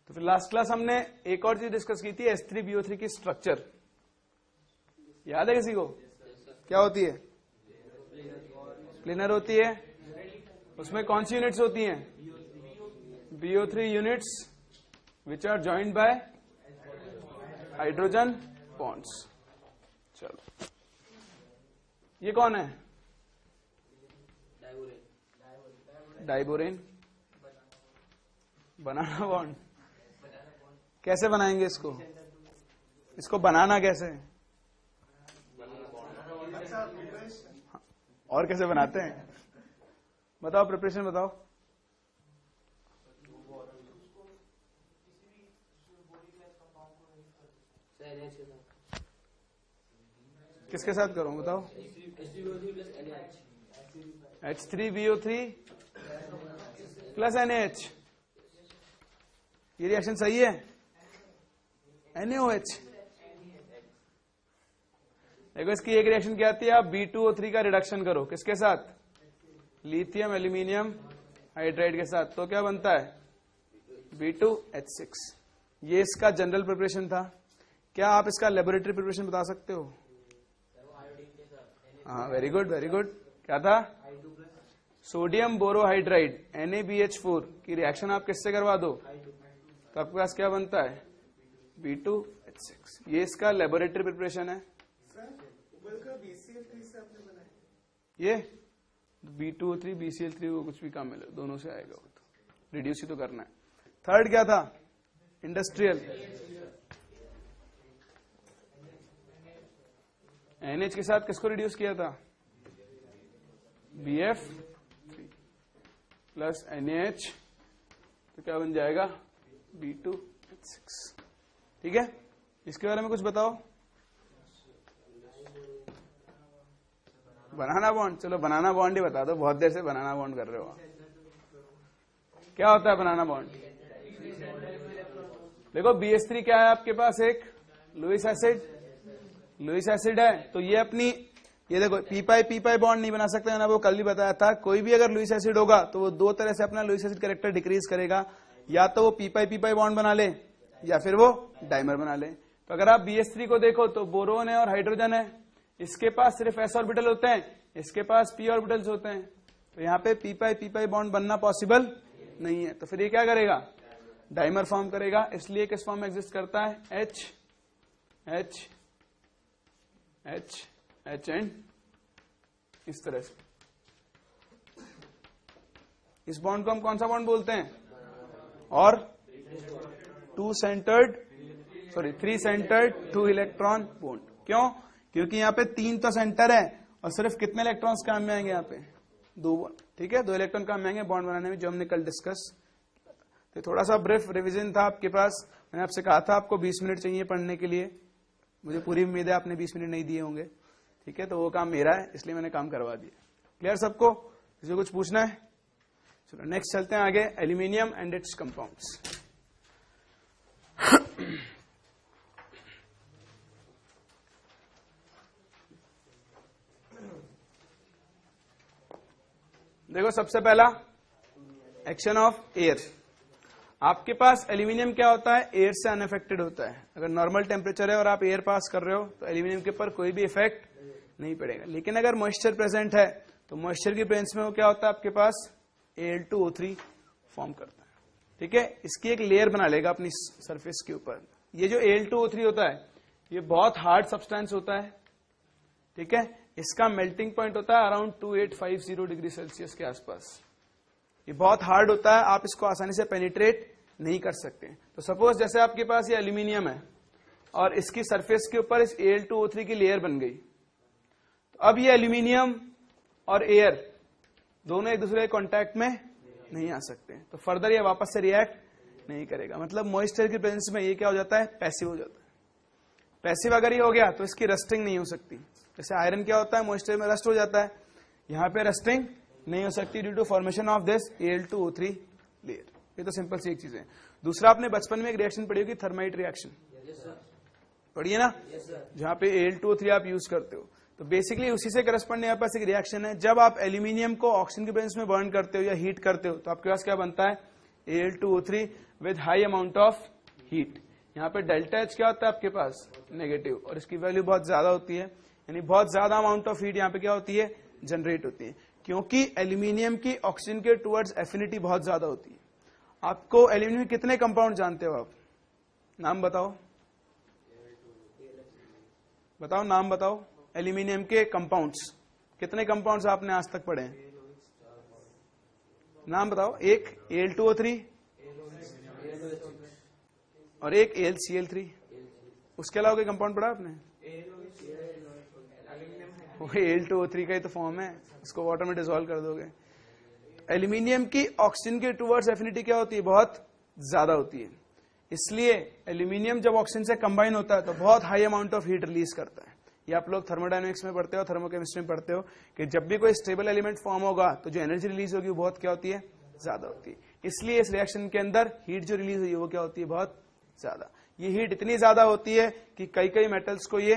तो फिर last class हमने एक और चीज डिस्कस की थी, H3BO3 की स्ट्रक्चर याद है किसी को? क्या होती है? प्लेनर होती है। उसमें कौन सी यूनिट्स होती हैं? BO3 units which are joined by hydrogen bonds. चलो ये कौन है? डाइबोरेन। बनाना बॉन्ड। कैसे बनाएंगे इसको? इसको बनाना कैसे? और कैसे बनाते हैं बताओ, प्रिपरेशन बताओ। किसके साथ करूं बताओ? H3BO3 plus NaH। ये रिएक्शन सही है? NaOH। देखो इसकी एक रिएक्शन क्या आती है, आप B2O3 का रिडक्शन करो किसके साथ? लिथियम एल्यूमिनियम हाइड्राइड के साथ, तो क्या बनता है? B2H6। ये इसका जनरल प्रिपरेशन था। क्या आप इसका लेबोरेटरी प्रिपरेशन बता सकते हो? हाँ वेरी गुड वेरी गुड। क्या था? सोडियम बोरोहाइड्राइड NaBH4 की रिएक्शन आप किससे करवा दो तो आपके पास क्या बनता है? B2H6। ये इसका लेबोरेटरी प्रिपरेशन है। ये B2O3 BCl3 को कुछ भी काम मिले दोनों से आएगा, वो तो रिड्यूस ही तो करना है। थर्ड क्या था? इंडस्ट्रियल। NH के साथ किसको रिड्यूस किया था? BF3 प्लस NaH, तो क्या बन जाएगा? B2H6। ठीक है, इसके बारे में कुछ बताओ। बनाना बॉन्ड। चलो बनाना बॉन्ड ही बता दो, बहुत देर से बनाना बॉन्ड कर रहे हो। क्या होता है बनाना बॉन्ड? देखो BH3 क्या है आपके पास? एक लुईस एसिड। लुईस एसिड है तो ये अपनी, ये देखो पी पाई बॉन्ड नहीं बना सकते, मैंने वो कल भी बताया था। कोई भी अगर लुईस एसिड होगा तो वो दो तरह से अपना लुईस एसिड कैरेक्टर डिक्रीज करेगा, या तो वो पी पाई बॉन्ड बना ले या फिर वो डाइमर बना ले। तो अगर आप BH3 को देखो तो बोरोन है और हाइड्रोजन है, इसके पास सिर्फ s ऑर्बिटल होते हैं, इसके पास p ऑर्बिटल्स होते हैं। तो यहाँ पे पी पाई बॉन्ड बनना पॉसिबल नहीं है, तो फिर ये क्या करेगा? डाइमर फॉर्म करेगा। इसलिए किस फॉर्म में एग्जिस्ट करता है? H H H H and इस तरह से। इस बॉन्ड को हम कौन सा बॉन्ड बोलते हैं? और 3 सेंटर्ड 2 इलेक्ट्रॉन बॉन्ड। क्यों? क्योंकि यहाँ पे 3 तो सेंटर है और सिर्फ कितने इलेक्ट्रॉन्स काम में आएंगे? यहाँ पे 2 बॉन्ड। ठीक है, 2 इलेक्ट्रॉन काम में आएंगे बॉन्ड बनाने में, जो हमने कल डिस्कस। तो थोड़ा सा ब्रीफ रिवीजन था आपके पास। मैंने आपसे कहा था आपको 20 मिनट चाहिए पढ़ने के लिए, मुझे पूरी उम्मीद है आपने 20 मिनट नहीं दिए होंगे। ठीक है, तो वो काम मेरा है, इसलिए मैंने काम करवा दिया। क्लियर सबको? किसी को कुछ पूछना है? चलो नेक्स्ट चलते हैं आगे, एल्यूमिनियम एंड इट्स कंपाउंड्स। देखो सबसे पहला एक्शन ऑफ एयर। आपके पास एल्यूमिनियम क्या होता है? एयर से अनअफेक्टेड होता है। अगर नॉर्मल टेम्परेचर है और आप एयर पास कर रहे हो तो एल्यूमिनियम के ऊपर कोई भी इफेक्ट नहीं पड़ेगा। लेकिन अगर मॉइस्चर प्रेजेंट है तो मॉइस्चर की प्रेजेंस में वो क्या होता है? आपके पास Al2O3 फॉर्म करता है। ठीक है, इसकी एक लेयर बना लेगा अपनी सरफेस के ऊपर। ये जो Al2O3 होता है ये बहुत हार्ड सब्सटेंस होता है। ठीक है, इसका मेल्टिंग पॉइंट होता है अराउंड 2850 डिग्री सेल्सियस के आसपास। ये बहुत हार्ड होता है, आप इसको आसानी से पेनिट्रेट नहीं कर सकते। तो सपोज जैसे आपके पास ये एल्यूमिनियम है और इसकी सरफेस के ऊपर इस Al2O3 की लेयर बन गई, तो अब ये एल्यूमिनियम और एयर दोनों एक दूसरे के कांटेक्ट में नहीं आ सकते, तो फर्दर ये वापस से रिएक्ट नहीं करेगा। मतलब मॉइस्चर की प्रेजेंस में ये क्या हो जाता है? पैसिव हो जाता है। पैसिव अगर ये हो गया तो इसकी रस्टिंग नहीं हो सकती। जैसे आयरन क्या होता है? मॉइस्चर में रस्ट हो जाता है, यहाँ पे रस्टिंग नहीं हो सकती due to formation of this Al2O3 layer. ये तो सिंपल सी एक चीज है। दूसरा, आपने बचपन में एक रिएक्शन पढ़ी होगी, थर्माइट रिएक्शन, पढ़िए ना, जहां पे Al2O3 आप यूज करते हो। तो बेसिकली उसी से करस्पॉन्ड यहाँ पास एक रिएक्शन है। जब आप एल्यूमिनियम को ऑक्सीजन की प्रेजेंस में बर्न करते हो या हीट करते हो तो आपके पास क्या बनता है? Al2O3 with high amount of heat. यहाँ पे डेल्टा एच क्या होता है आपके पास, नेगेटिव, और इसकी वैल्यू बहुत ज्यादा होती है, यानी बहुत ज्यादा अमाउंट ऑफ हीट यहाँ पे क्या होती है, जनरेट होती है, क्योंकि एल्यूमिनियम की ऑक्सीजन के टुवर्ड्स एफिनिटी बहुत ज्यादा होती है। आपको एल्यूमिनियम के कितने कंपाउंड जानते हो आप, नाम बताओ, बताओ नाम बताओ, एल्यूमिनियम के कंपाउंड्स कितने कंपाउंड्स आपने आज तक पढ़े हैं, नाम बताओ। एक Al2O3 और एक AlCl3, उसके अलावा कोई कंपाउंड पढ़ा आपने, वो Al2O3 का ही तो फॉर्म है, उसको वाटर में डिसॉल्व कर दोगे। एल्यूमिनियम की ऑक्सीजन के टुवर्ड्स एफिनिटी क्या होती है, बहुत ज्यादा होती है, इसलिए एल्यूमिनियम जब ऑक्सीजन से कंबाइन होता है तो बहुत high amount of heat release करता है। ये आप लोग थर्मोडायनेमिक्स में पढ़ते हो, थर्मोकेमिस्ट्री में पढ़ते हो कि जब भी कोई स्टेबल एलिमेंट फॉर्म होगा तो जो एनर्जी रिलीज होगी वो बहुत क्या होती है, ज्यादा होती है। इसलिए इस रिएक्शन के अंदर हीट जो रिलीज हुई है वो क्या होती है, बहुत ज्यादा। ये हीट इतनी ज्यादा होती है कि कई कई मेटल्स को ये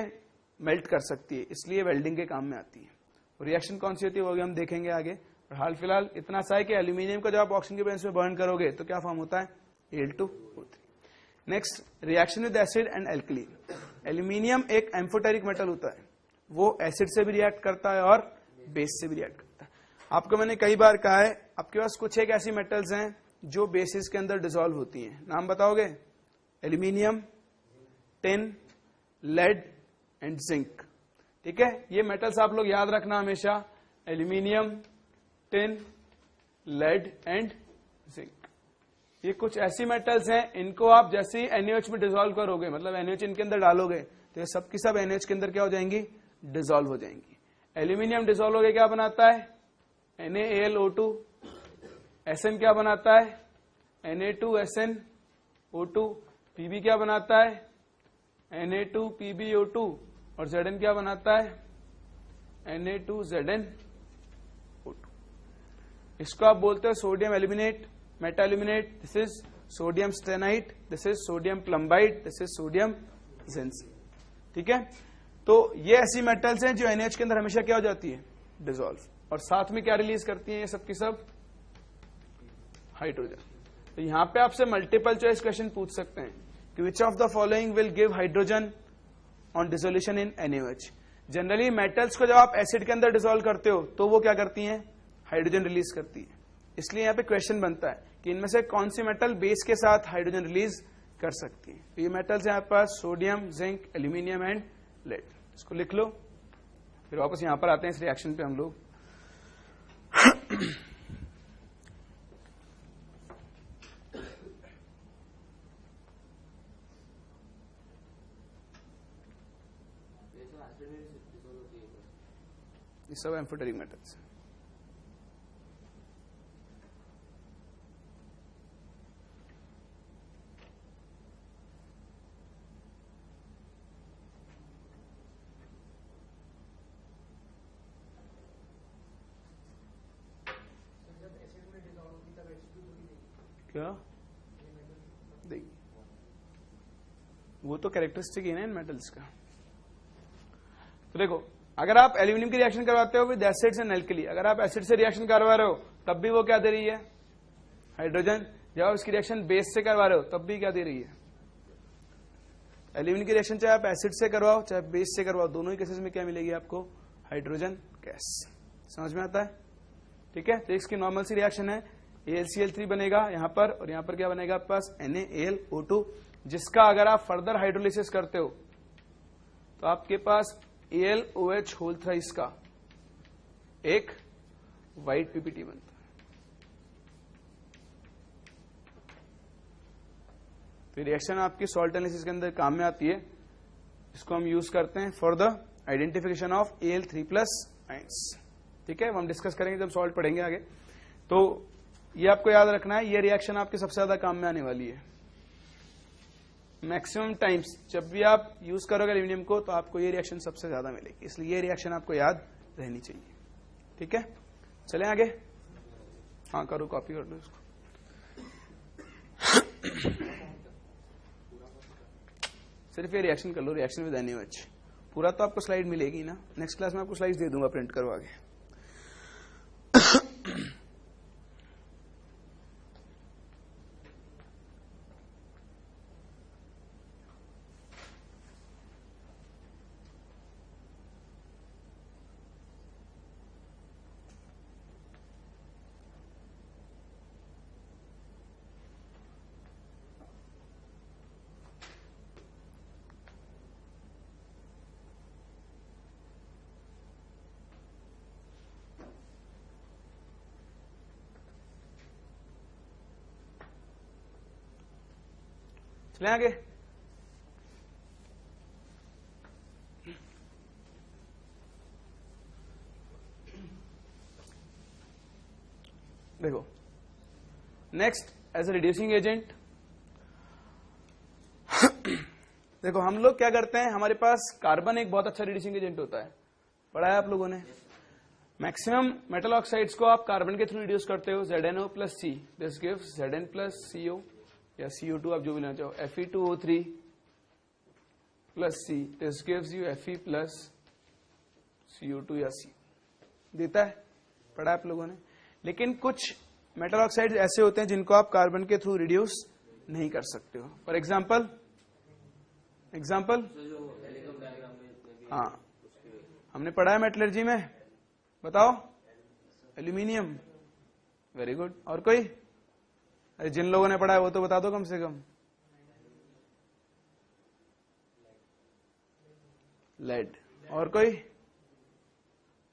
मेल्ट कर सकती है, इसलिए वेल्डिंग के काम में आती है। रिएक्शन कौन सी होती है वो हम देखेंगे आगे। और हाल फिलहाल इतना सा है कि एल्यूमिनियम को जब आप ऑक्सीजन के प्रेजेंस में बर्न करोगे तो क्या फॉर्म होता है, Al2O3। Next, reaction with acid and alkali. Aluminium एक एम्फोटेरिक मेटल होता है, वो एसिड से भी रिएक्ट करता है और बेस से भी रिएक्ट करता है। आपको मैंने कई बार कहा है, आपके पास कुछ एक ऐसी मेटल्स हैं जो बेसिस के अंदर डिसॉल्व होती हैं, नाम बताओगे, aluminium, tin, lead and zinc. ठीक है, ये मेटल्स आप लोग याद रखना हमेशा, aluminium, tin, lead and zinc. ये कुछ ऐसी मेटल्स हैं, इनको आप जैसे ही NaOH में डिसॉल्व करोगे, मतलब NaOH इनके अंदर डालोगे तो ये सब की सब NaOH के अंदर क्या हो जाएंगी, डिसॉल्व हो जाएंगी। एल्यूमिनियम डिसॉल्व हो गया क्या बनाता है, NaAlO2। Sn क्या बनाता है, Na2SnO2। Pb क्या बनाता है, Na2PbO2। और Zn क्या बनाता है, Na2ZnO2। इसको आप बोलते हो sodium aluminate, meta aluminate, this is sodium stannite, this is sodium plumbite, this is sodium zinc. ठीक है, तो ये ऐसी मेटल्स हैं जो NaOH के अंदर हमेशा क्या हो जाती है, डिसॉल्व, और साथ में क्या रिलीज करती हैं ये सब की सब, हाइड्रोजन। तो यहां पे आपसे मल्टीपल चॉइस क्वेश्चन पूछ सकते हैं कि which of the following will give hydrogen on dissolution in NaOH। Generally metals को जब आप एसिड के अंदर डिसॉल्व करते हो तो वो क्या करती हैं, हाइड्रोजन रिलीज करती है। इसलिए यहाँ पे क्वेश्चन बनता है कि इनमें से कौन सी मेटल बेस के साथ हाइड्रोजन रिलीज कर सकती है। तो ये मेटल्स हैं आपके पास, sodium, zinc, aluminium and lead. इसको लिख लो, फिर वापस यहां पर आते हैं इस रिएक्शन पे हम लोग। ये सब एम्फोटेरिक मेटल्स। क्या देखिए, वो तो कैरेक्टरिस्टिक है ना इन मेटल्स का। तो देखो, अगर आप एल्यूमिनियम की रिएक्शन करवाते हो विद एसिड्स एंड एल्कली, अगर आप एसिड से रिएक्शन करवा रहे हो तब भी वो क्या दे रही है, हाइड्रोजन। जब आप इसकी रिएक्शन बेस से करवा रहे हो तब भी क्या दे रही है, एल्यूमिनियम की रिएक्शन चाहे आप एसिड से करवाओ चाहे बेस से करवाओ, दोनों ही केसेस में क्या मिलेगी आपको, हाइड्रोजन गैस। समझ में आता है? ठीक है, तो इसकी नॉर्मल सी रिएक्शन है, AlCl3 बनेगा यहां पर, और यहां पर क्या बनेगा आपके पास, NaAlO2, जिसका अगर आप फर्दर हाइड्रोलिसिस करते हो तो आपके पास AlOH होल थ्राइस का एक व्हाइट PPT बनता है। तो रिएक्शन आपकी सॉल्ट एनालिसिस के अंदर काम में आती है, इसको हम यूज करते हैं for the identification of Al3+ ions. ठीक है, हम डिस्कस करेंगे जब सॉल्ट पढ़ेंगे आगे। तो ये आपको याद रखना है, ये रिएक्शन आपके सबसे ज्यादा काम में आने वाली है। मैक्सिमम टाइम्स जब भी आप यूज करोगे एल्यूमिनियम को तो आपको ये रिएक्शन सबसे ज्यादा मिलेगी, इसलिए ये रिएक्शन आपको याद रहनी चाहिए। ठीक है, चलें आगे। हाँ करो, कॉपी कर लो इसको। सिर्फ ये रिएक्शन कर लो, रिएक्शन विद NaOH। पूरा तो आपको स्लाइड मिलेगी ना, नेक्स्ट क्लास में आपको स्लाइड्स दे दूंगा प्रिंट करवा के। चले आगे। देखो next as a reducing agent, देखो हम लोग क्या करते हैं, हमारे पास कार्बन एक बहुत अच्छा रिड्यूसिंग एजेंट होता है, पढ़ा है आप लोगों ने। मैक्सिमम मेटल ऑक्साइड्स को आप कार्बन के थ्रू रिड्यूस करते हो, ZnO plus C, this gives Zn plus CO या CO2 आप जो भी लेना चाहो, Fe2O3 plus C, this gives you Fe plus CO2 या C देता है, पढ़ा है आप लोगों ने। लेकिन कुछ मेटल ऑक्साइड्स ऐसे होते हैं जिनको आप कार्बन के थ्रू रिड्यूस नहीं कर सकते हो। फॉर एग्जाम्पल हाँ हमने पढ़ा है मेटलर्जी में, बताओ। Aluminium, very good. और कोई? अरे जिन लोगों ने पढ़ा है वो तो बता दो कम से कम। लेड। और कोई?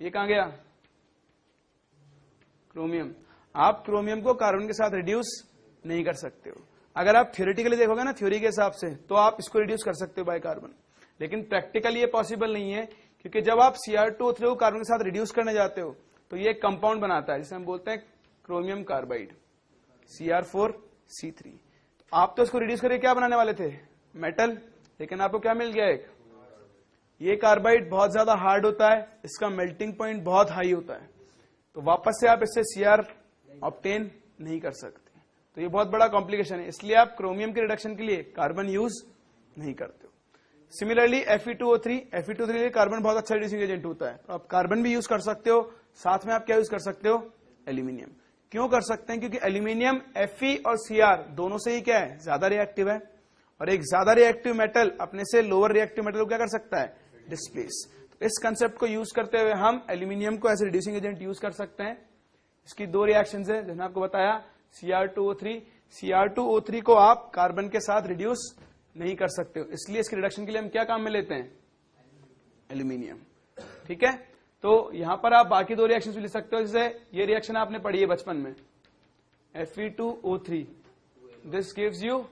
ये कहां गया? क्रोमियम। आप क्रोमियम को कार्बन के साथ रिड्यूस नहीं कर सकते हो। अगर आप थ्योरेटिकली देखोगे ना, थ्योरी के हिसाब से, तो आप इसको रिड्यूस कर सकते हो बाय कार्बन, लेकिन प्रैक्टिकली ये पॉसिबल नहीं है, क्योंकि जब आप Cr2O3 को कार्बन के साथ रिड्यूस करने जाते हो तो ये एक कंपाउंड बनाता है जिसे हम बोलते हैं क्रोमियम कार्बाइड, Cr4C3। तो आप तो इसको रिड्यूस करके क्या बनाने वाले थे? मेटल। लेकिन आपको क्या मिल गया? एक ये कार्बाइड बहुत ज्यादा हार्ड होता है, इसका मेल्टिंग पॉइंट बहुत हाई होता है, तो वापस से आप इससे Cr ऑब्टेन नहीं कर सकते। तो ये बहुत बड़ा कॉम्प्लिकेशन है, इसलिए आप क्रोमियम के रिडक्शन के लिए कार्बन यूज नहीं करते हो। सिमिलरली Fe2O3 कार्बन बहुत अच्छा रिड्यूसिंग एजेंट होता है, तो आप कार्बन भी यूज कर सकते हो, साथ में आप क्या यूज कर सकते हो? एल्यूमिनियम। क्यों कर सकते हैं? क्योंकि एल्यूमिनियम Fe और Cr दोनों से ही क्या है? ज्यादा रिएक्टिव है, और एक ज्यादा रिएक्टिव मेटल अपने से लोअर रिएक्टिव मेटल को क्या कर सकता है? डिस्प्लेस। तो इस कंसेप्ट को यूज करते हुए हम एल्यूमिनियम को as a reducing agent use कर सकते हैं। इसकी दो रिएक्शंस है, जैसे आपको बताया, Cr2O3 को आप कार्बन के साथ रिड्यूस नहीं कर सकते हो, इसलिए इसके रिडक्शन के लिए हम क्या काम में लेते हैं? एल्यूमिनियम। ठीक है, तो यहां पर आप बाकी दो रिएक्शंस भी ले सकते हो, जैसे ये रिएक्शन आपने पढ़ी है बचपन में, Fe2O3, this gives you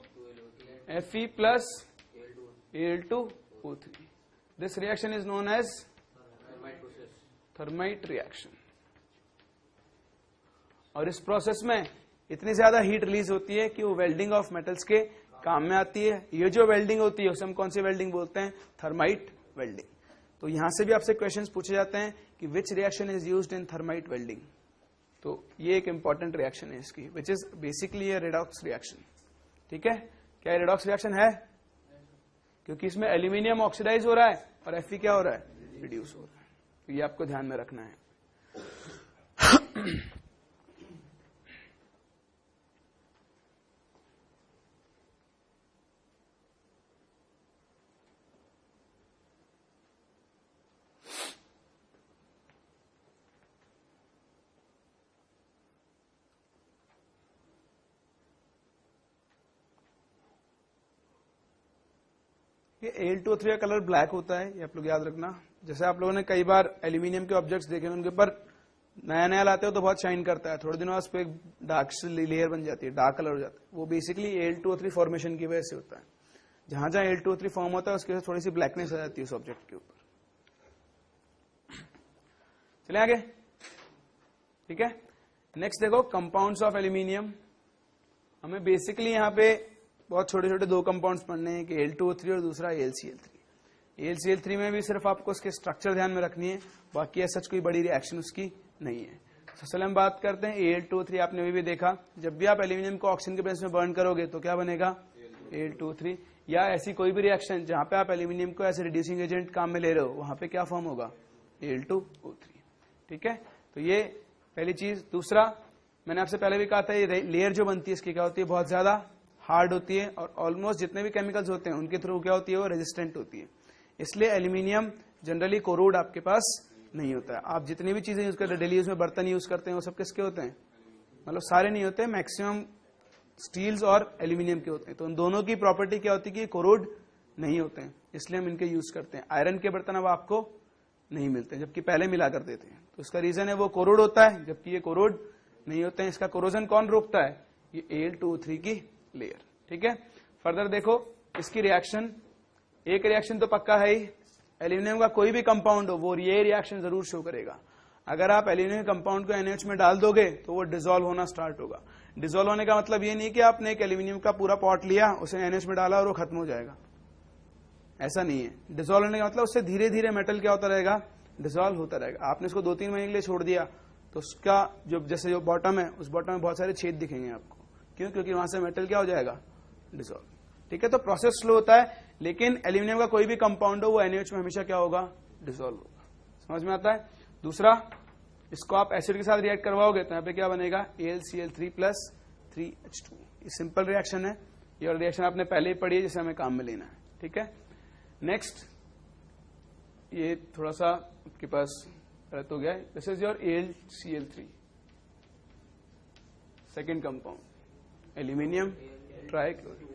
Fe plus Al2O3। This reaction is known as thermite reaction. और इस प्रोसेस में इतनी ज्यादा हीट रिलीज होती है कि वो वेल्डिंग ऑफ मेटल्स के काम में आती है। ये जो वेल्डिंग होती है उसे हम कौन सी वेल्डिंग बोलते हैं? Thermite welding. तो यहां से भी आपसे क्वेश्चंस पूछे जाते हैं कि which reaction is used in thermite welding. तो ये एक इंपॉर्टेंट रिएक्शन है इसकी, which is basically A redox reaction. ठीक है, क्या ये रेडॉक्स रिएक्शन है? क्योंकि इसमें एल्यूमिनियम ऑक्सीडाइज हो रहा है और Fe क्या हो रहा है? रिड्यूस हो रहा है। तो ये आपको ध्यान में रखना है। ये Al2O3 का कलर ब्लैक होता है, ये आप लोग याद रखना। जैसे आप लोगों ने कई बार एल्यूमिनियम के ऑब्जेक्ट्स देखे, उनके ऊपर नया नया लाते हो तो बहुत शाइन करता है, थोड़े दिनों बाद उस पर एक डार्क लेयर बन जाती है, डार्क कलर हो जाता है। वो बेसिकली Al2O3 फॉर्मेशन की वजह से होता है। जहां जहां Al2O3 फॉर्म होता है उसकी वजह से थोड़ी सी ब्लैकनेस आ जाती है उस ऑब्जेक्ट के ऊपर। चले आगे। ठीक है, नेक्स्ट देखो कंपाउंड्स ऑफ एल्यूमिनियम। हमें बेसिकली यहाँ पे बहुत छोटे छोटे दो कंपाउंड्स पढ़ने हैं, कि Al2O3 और दूसरा AlCl3। AlCl3 में भी सिर्फ आपको उसके स्ट्रक्चर ध्यान में रखनी है, बाकी ऐसा कोई बड़ी रिएक्शन उसकी नहीं है। सबसे हम बात करते हैं Al2O3। आपने भी देखा, जब भी आप एल्यूमिनियम को ऑक्सीजन के प्रेजेंस में बर्न करोगे तो क्या बनेगा? Al2O3। या ऐसी कोई भी रिएक्शन जहां पे आप एल्यूमिनियम को ऐसे रिड्यूसिंग एजेंट काम में ले रहे हो, वहां पे क्या फॉर्म होगा? Al2O3। ठीक है, तो ये पहली चीज। दूसरा, मैंने आपसे पहले भी कहा था, ये लेयर जो बनती है इसकी क्या होती है? बहुत ज्यादा हार्ड होती है, और ऑलमोस्ट जितने भी केमिकल्स होते हैं उनके थ्रू क्या होती है? वो रेजिस्टेंट होती है। इसलिए एल्यूमिनियम जनरली कोरोड आपके पास नहीं होता है। आप जितनी भी चीजें यूज करते हैं, डेली यूज में बर्तन यूज करते हैं, वो सब किसके होते हैं? मतलब सारे नहीं होते, मैक्सिमम स्टील्स और एल्यूमिनियम के होते हैं। तो उन दोनों की प्रॉपर्टी क्या होती है कि कोरोड नहीं होते हैं, इसलिए हम इनके यूज करते हैं। आयरन के बर्तन अब आपको नहीं मिलते, जबकि पहले मिला करते थे। तो उसका रीजन है वो कोरोड होता है, जबकि ये कोरोड नहीं होते हैं। इसका कोरोजन कौन रोकता है? ये Al2O3 की लेयर। ठीक है, फर्दर देखो इसकी रिएक्शन, एक रिएक्शन तो पक्का है ही, एल्यूमिनियम का कोई भी कंपाउंड हो वो ये रिएक्शन जरूर शो करेगा। अगर आप एल्यूमिनियम कंपाउंड को NaOH में डाल दोगे तो वो डिसॉल्व होना स्टार्ट होगा। डिसॉल्व होने का मतलब ये नहीं कि आपने एक एल्यूमिनियम का पूरा पॉट लिया, उसे NaOH में डाला और वो खत्म हो जाएगा, ऐसा नहीं है। डिसॉल्व होने का मतलब उससे धीरे धीरे मेटल क्या होता रहेगा, डिसॉल्व होता रहेगा। आपने इसको 2-3 महीने के लिए छोड़ दिया तो उसका जो जैसे जो बॉटम है उस बॉटम में बहुत सारे छेद दिखेंगे आपको, क्यों? क्योंकि वहां से मेटल क्या हो जाएगा, डिसॉल्व। ठीक है, तो प्रोसेस स्लो होता है, लेकिन एल्यूमिनियम का कोई भी कंपाउंड हो वो NaOH में हमेशा क्या होगा, डिसॉल्व होगा। समझ में आता है? दूसरा, इसको आप एसिड के साथ रिएक्ट करवाओगे तो यहाँ पे क्या बनेगा, AlCl3 + 3H2। ये सिंपल रिएक्शन है, ये रिएक्शन आपने पहले ही पढ़ी है, जिसे हमें काम में लेना है। ठीक है, नेक्स्ट, ये थोड़ा सा आपके पास गलत हो गया है। This is your AlCl3 second compound, aluminium trichloride.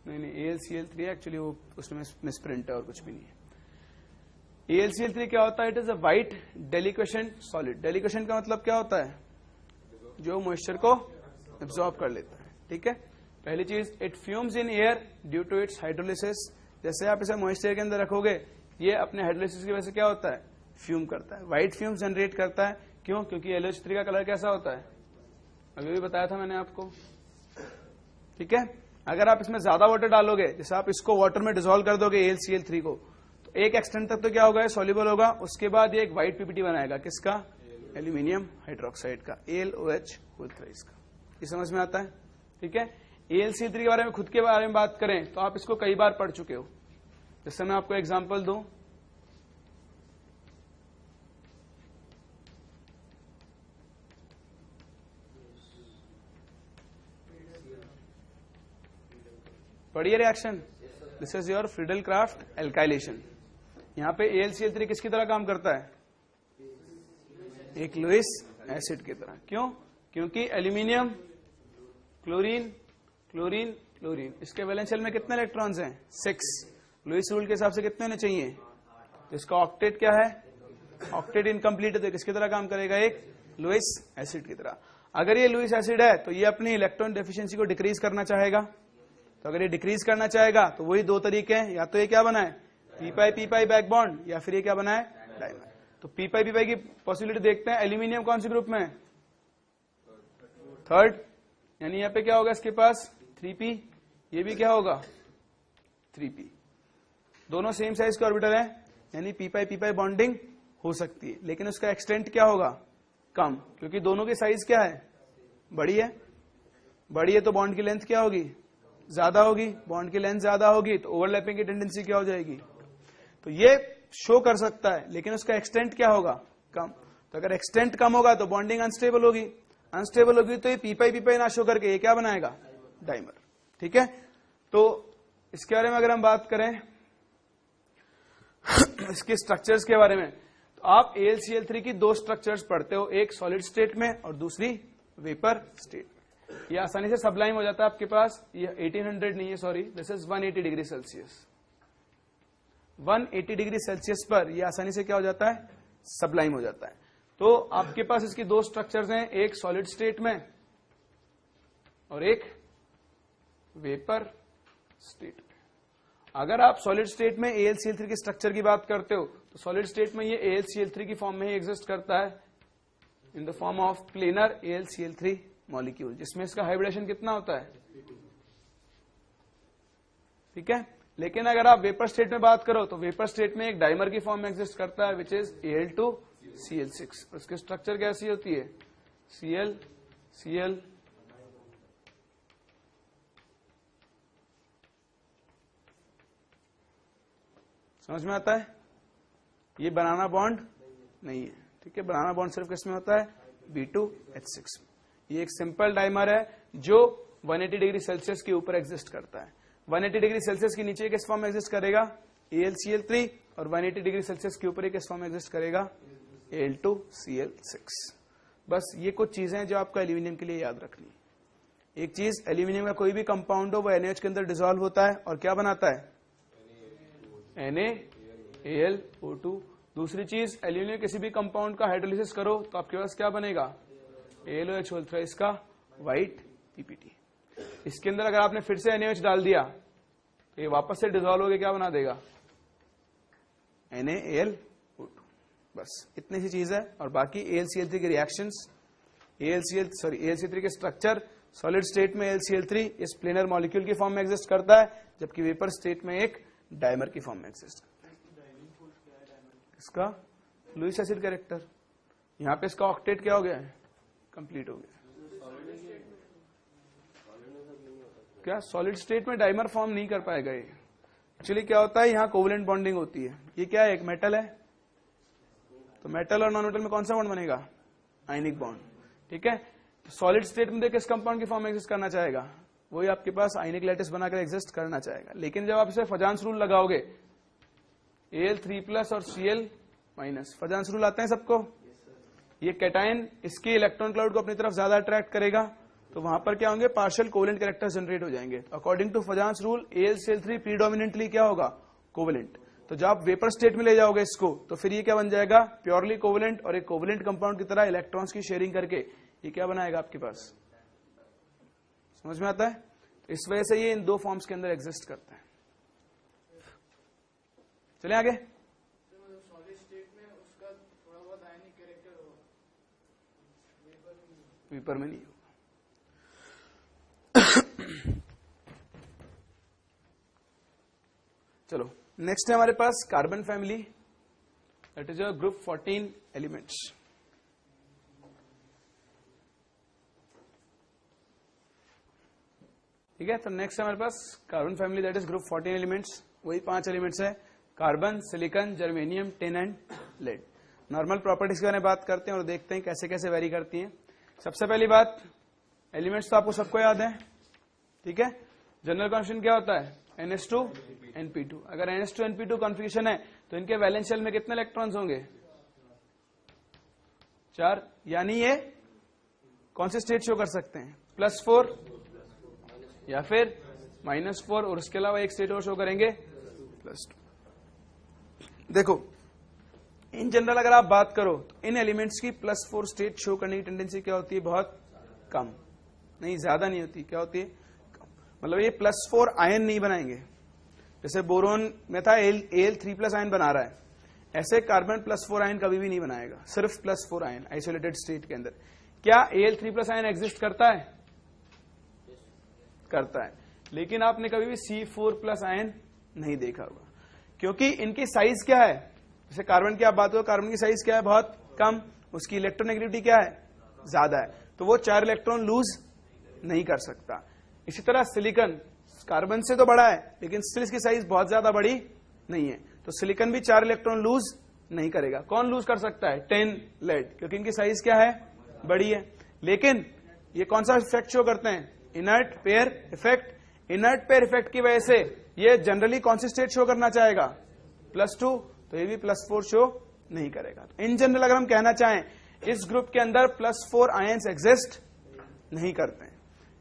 नहीं, AlCl3 एक्चुअली वो उसमें मिसप्रिंट है और कुछ भी नहीं है। AlCl3 क्या होता है, it is a white deliquescent solid. Deliquescent का मतलब क्या होता है, जो मॉइस्चर को एब्जॉर्ब कर लेता है। ठीक है, पहली चीज, it fumes in air due to its hydrolysis. जैसे आप इसे मॉइस्चर के अंदर रखोगे, ये अपने हाइड्रोलिसिस की वजह से क्या होता है, फ्यूम करता है, व्हाइट फ्यूम्स जनरेट करता है। क्यों? क्योंकि AlOH3 का कलर कैसा होता है, अभी भी बताया था मैंने आपको। ठीक है, अगर आप इसमें ज्यादा वाटर डालोगे, जैसे आप इसको वाटर में डिसॉल्व कर दोगे AlCl3 को, तो एक एक्सटेंट तक तो क्या होगा, सॉल्युबल होगा। उसके बाद ये एक व्हाइट पीपीटी बनाएगा, किसका, एल्यूमिनियम हाइड्रोक्साइड का, AlOH का। ये समझ में आता है? ठीक है, AlCl3 के बारे में खुद के बारे में बात करें तो आप इसको कई बार पढ़ चुके हो। जैसे मैं आपको एग्जांपल दूं, पढ़िए reaction, this is your Friedel-Crafts alkylation. यहां पे AlCl3 किसकी तरह काम करता है, एक लुईस एसिड की तरह। क्यों? क्योंकि एल्यूमिनियम, क्लोरीन, क्लोरीन, क्लोरीन, इसके वैलेंशियल में कितने इलेक्ट्रॉन्स हैं, 6। लुईस रूल के हिसाब से कितने होने चाहिए, इसका ऑक्टेट क्या है, ऑक्टेट इनकम्प्लीट है तो किसकी तरह काम करेगा, एक लुईस एसिड की तरह। अगर ये लुईस एसिड है तो ये अपनी इलेक्ट्रॉन डेफिशिएंसी को डिक्रीज करना चाहेगा। तो अगर ये डिक्रीज करना चाहेगा तो वही 2 तरीके हैं, या तो ये क्या बनाए, p-pi बैक बॉन्ड, या फिर ये क्या बनाए, डाइमर। तो p-pi की पॉसिबिलिटी देखते हैं। एल्यूमिनियम कौन सी ग्रुप में है, थर्ड, यानी यहाँ पे क्या होगा इसके पास 3p, ये भी क्या होगा 3p। दोनों सेम साइज के ऑर्बिटल है, यानी p-pi बॉन्डिंग हो सकती है, लेकिन उसका एक्सटेंट क्या होगा, कम, क्योंकि दोनों की साइज क्या है, बड़ी है। बड़ी है तो बॉन्ड की लेंथ क्या होगी, ज्यादा होगी। बॉन्ड की लेंथ ज्यादा होगी तो ओवरलैपिंग की टेंडेंसी क्या हो जाएगी। तो ये शो कर सकता है, लेकिन उसका एक्सटेंट क्या होगा, कम। तो अगर एक्सटेंट कम होगा तो बॉन्डिंग अनस्टेबल होगी, अनस्टेबल होगी तो ये p-pi ना शो करके ये क्या बनाएगा, डाइमर। ठीक है, तो इसके बारे में अगर हम बात करें इसके स्ट्रक्चर्स के बारे में, तो आप AlCl3 की 2 स्ट्रक्चर्स पढ़ते हो, एक सॉलिड स्टेट में और दूसरी वेपर स्टेट में। ये आसानी से सबलाइम हो जाता है आपके पास। ये 1800 नहीं है, sorry, this is 180 degree Celsius. 180 degree Celsius पर ये आसानी से क्या हो जाता है, सबलाइम हो जाता है। तो आपके पास इसकी 2 स्ट्रक्चर्स हैं, एक सॉलिड स्टेट में और एक वेपर स्टेट में। अगर आप सॉलिड स्टेट में AlCl3 के स्ट्रक्चर की बात करते हो तो सॉलिड स्टेट में ये AlCl3 की फॉर्म में ही एग्जिस्ट करता है, in the form of planar AlCl3 molecule, जिसमें इसका हाइब्रिडेशन कितना होता है। ठीक है, लेकिन अगर आप वेपर स्टेट में बात करो तो वेपर स्टेट में एक डाइमर की फॉर्म में एग्जिस्ट करता है, विच इज Al2Cl6। उसकी स्ट्रक्चर कैसी होती है, Cl Cl समझ में आता है। ये बनाना बॉन्ड नहीं है। ठीक है, बनाना बॉन्ड सिर्फ किसमें होता है, B2H6। ये एक सिंपल डाइमर है जो 180 डिग्री सेल्सियस के ऊपर एग्जिस्ट करता है। 180 डिग्री सेल्सियस के नीचे किस फॉर्म में एग्जिस्ट करेगा, AlCl3, और 180 डिग्री सेल्सियस के ऊपर किस फॉर्म में एग्जिस्ट करेगा, Al2Cl6। बस ये कुछ चीजें जो आपको एल्यूमिनियम के लिए याद रखनी। एक चीज, एल्यूमिनियम का कोई भी कंपाउंड हो वो NaOH के अंदर डिसॉल्व होता है और क्या बनाता है, NaAlO2। दूसरी चीज, एल्यूमिनियम किसी भी कंपाउंड का हाइड्रोलिसिस करो तो आपके पास क्या बनेगा, AlOH, इसका व्हाइट पीपीटी। इसके अंदर अगर आपने फिर से NaOH डाल दिया तो ये वापस से डिसॉल्व होकर क्या बना देगा, NaAlO2। बस इतनी सी चीज है। और बाकी AlCl3 के रिएक्शंस, AlCl3 के स्ट्रक्चर, सॉलिड स्टेट में AlCl3 इस प्लेनर मॉलिक्यूल की फॉर्म में एग्जिस्ट करता है, जबकि वेपर स्टेट में एक डाइमर की फॉर्म में एग्जिस्ट करता है। इसका लुईस एसिड कैरेक्टर, यहां पे इसका ऑक्टेट क्या हो गया है, कंप्लीट हो गया। क्या सॉलिड स्टेट में डाइमर फॉर्म नहीं कर पाएगा ये। एक्चुअली क्या होता है, यहाँ कोवलेंट बॉन्डिंग होती है। ये क्या है, एक मेटल है, तो मेटल और नॉन मेटल में कौन सा बॉन्ड बनेगा, आयनिक बॉन्ड। ठीक है, तो सॉलिड स्टेट में किस कंपाउंड की फॉर्म में एग्जिस्ट करना चाहेगा, वही आपके पास आयनिक लैटिस बनाकर एग्जिस्ट करना चाहेगा। लेकिन जब आप इसे फजांस रूल लगाओगे, Al3+ और Cl-, फजांस रूल आते हैं सबको, ये कैटायन इसके इलेक्ट्रॉन क्लाउड को अपनी तरफ ज्यादा अट्रैक्ट करेगा, तो वहां पर क्या होंगे, पार्शियल कोवेलेंट कैरेक्टर्स जनरेट हो जाएंगे। According to Fajans rule AlCl3 predominantly क्या होगा, कोवेलेंट। तो जब आप वेपर स्टेट में ले जाओगे इसको, तो फिर ये क्या बन जाएगा, प्योरली कोवेलेंट, और एक कोवेलेंट कंपाउंड की तरह इलेक्ट्रॉन्स की शेयरिंग करके ये क्या बनाएगा आपके पास। समझ में आता है। तो इस वजह से ये इन दो फॉर्म्स के अंदर एग्जिस्ट करता है। चलिए आगे। वेपर में नहीं होगा। चलो नेक्स्ट है हमारे पास carbon family, that is a group 14 elements. ठीक है, तो नेक्स्ट है हमारे पास carbon family, that is group 14 elements. वही 5 एलिमेंट्स है, carbon, silicon, germanium, tin and lead. Normal properties के बारे में बात करते हैं और देखते हैं कैसे कैसे वेरी करती हैं। सबसे पहली बात, एलिमेंट्स तो आपको सबको याद है। ठीक है, जनरल कॉन्स्टिट्यूएंट क्या होता है, NH2 NP2। अगर NH2 NP2 कॉन्फिगरेशन है तो इनके वैलेंस शेल में कितने इलेक्ट्रॉन्स होंगे, 4। यानी ये कौन से स्टेट शो कर सकते हैं, +4 या फिर -4, और उसके अलावा एक स्टेट और शो करेंगे +2। देखो इन जनरल अगर आप बात करो तो इन एलिमेंट्स की +4 स्टेट शो करने की टेंडेंसी क्या होती है, बहुत कम, नहीं ज्यादा नहीं होती, क्या होती है, कम। मतलब ये +4 आयन नहीं बनाएंगे। जैसे बोरोन में था Al3+ आयन बना रहा है, ऐसे कार्बन +4 आयन कभी भी नहीं बनाएगा, सिर्फ +4 आयन आइसोलेटेड स्टेट के अंदर। क्या Al3+ आयन एग्जिस्ट करता है, करता है, लेकिन आपने कभी भी C4+ आयन नहीं देखा होगा, क्योंकि इनकी साइज क्या है। जैसे कार्बन की आप बात करो, कार्बन की साइज क्या है, बहुत कम, उसकी इलेक्ट्रोनेगेटिविटी क्या है, ज्यादा है, तो वो 4 इलेक्ट्रॉन लूज नहीं कर सकता। इसी तरह सिलिकॉन कार्बन से तो बड़ा है, लेकिन स्टिल इसकी साइज बहुत ज्यादा बड़ी नहीं है, तो सिलिकॉन भी 4 इलेक्ट्रॉन लूज नहीं करेगा। कौन लूज कर सकता है, टिन, लेड, क्योंकि इनकी साइज क्या है, बड़ी है। लेकिन ये कौन सा इफेक्ट शो करते हैं, inert pair effect. Inert pair effect की वजह से ये जनरली कौन सी स्टेट शो करना चाहेगा, +2, तो ये भी +4 शो नहीं करेगा। तो इन जनरल अगर हम कहना चाहें, इस ग्रुप के अंदर +4 आयंस एग्जिस्ट नहीं करते हैं।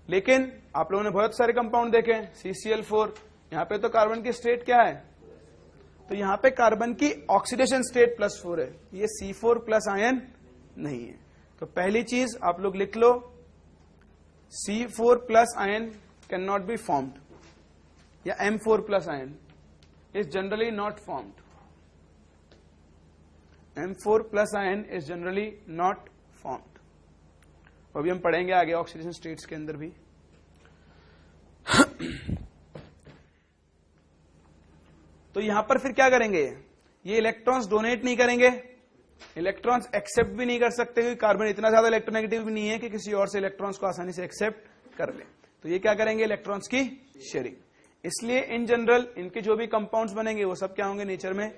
लेकिन आप लोगों ने बहुत सारे कंपाउंड देखे, CCl4, यहां पे तो कार्बन की स्टेट क्या है, तो यहां पे कार्बन की ऑक्सीडेशन स्टेट +4 है, ये C4+ आयन नहीं है। तो पहली चीज आप लोग लिख लो, C4+ ion can not be formed, या M4+ ion is generally not formed. M4+ ion is generally not formed. अभी हम पढ़ेंगे आगे ऑक्सीडेशन स्टेट्स के अंदर भी। तो यहां पर फिर क्या करेंगे, ये इलेक्ट्रॉन्स डोनेट नहीं करेंगे, इलेक्ट्रॉन्स एक्सेप्ट भी नहीं कर सकते, क्योंकि कार्बन इतना ज्यादा इलेक्ट्रोनेगेटिव भी नहीं है कि किसी और से इलेक्ट्रॉन्स को आसानी से एक्सेप्ट कर ले। तो ये क्या करेंगे, इलेक्ट्रॉन्स की शेयरिंग। इसलिए इन जनरल इनके जो भी कंपाउंड्स बनेंगे वो सब क्या होंगे, नेचर में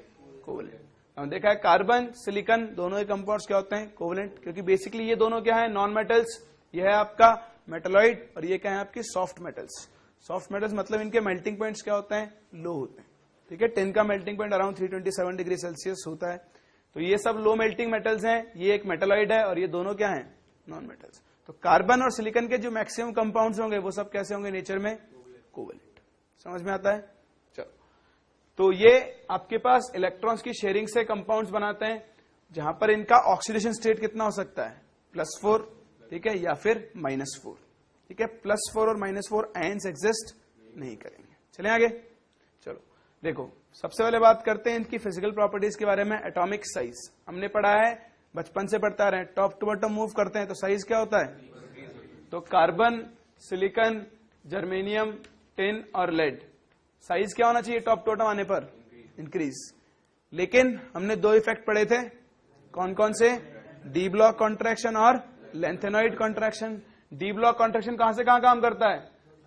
कोवेलेंट। हमने देखा है कार्बन सिलिकॉन दोनों के कंपाउंड्स क्या होते हैं, कोवेलेंट, क्योंकि बेसिकली ये दोनों क्या है, नॉन मेटल्स। ये है आपका मेटलॉइड और ये क्या है आपकी सॉफ्ट मेटल्स। सॉफ्ट मेटल्स मतलब इनके मेल्टिंग पॉइंट्स क्या होते हैं, लो होते हैं। ठीक है, टिन का melting point around 327 degree Celsius होता है। तो ये सब लो मेल्टिंग मेटल्स हैं, ये एक मेटलॉइड है और ये दोनों क्या है, नॉन मेटल्स। तो कार्बन और सिलिकॉन के जो मैक्सिमम कंपाउंड्स होंगे वो सब कैसे होंगे, नेचर में कोवेलेंट। समझ में आता है। चलो, तो ये आपके पास इलेक्ट्रॉन्स की शेयरिंग से कंपाउंड्स बनाते हैं, जहां पर इनका ऑक्सीडेशन स्टेट कितना हो सकता है, +4, ठीक है, या फिर -4। ठीक है, +4 और -4 आयंस एग्जिस्ट नहीं करेंगे। चलें आगे। चलो देखो, सबसे पहले बात करते हैं इनकी फिजिकल प्रॉपर्टीज के बारे में। एटॉमिक साइज हमने पढ़ा है, बचपन से पढ़ता रहे, टॉप टू बॉटम मूव करते हैं तो साइज क्या होता है? तो कार्बन, सिलिकॉन, जर्मेनियम, टिन और लेड, साइज क्या होना चाहिए टॉप टू बॉटम आने पर? इंक्रीज। लेकिन हमने दो इफेक्ट पढ़े थे, कौन कौन से? डी ब्लॉक कॉन्ट्रैक्शन और lanthanoid contraction. D block contraction कहां से कहां काम करता है?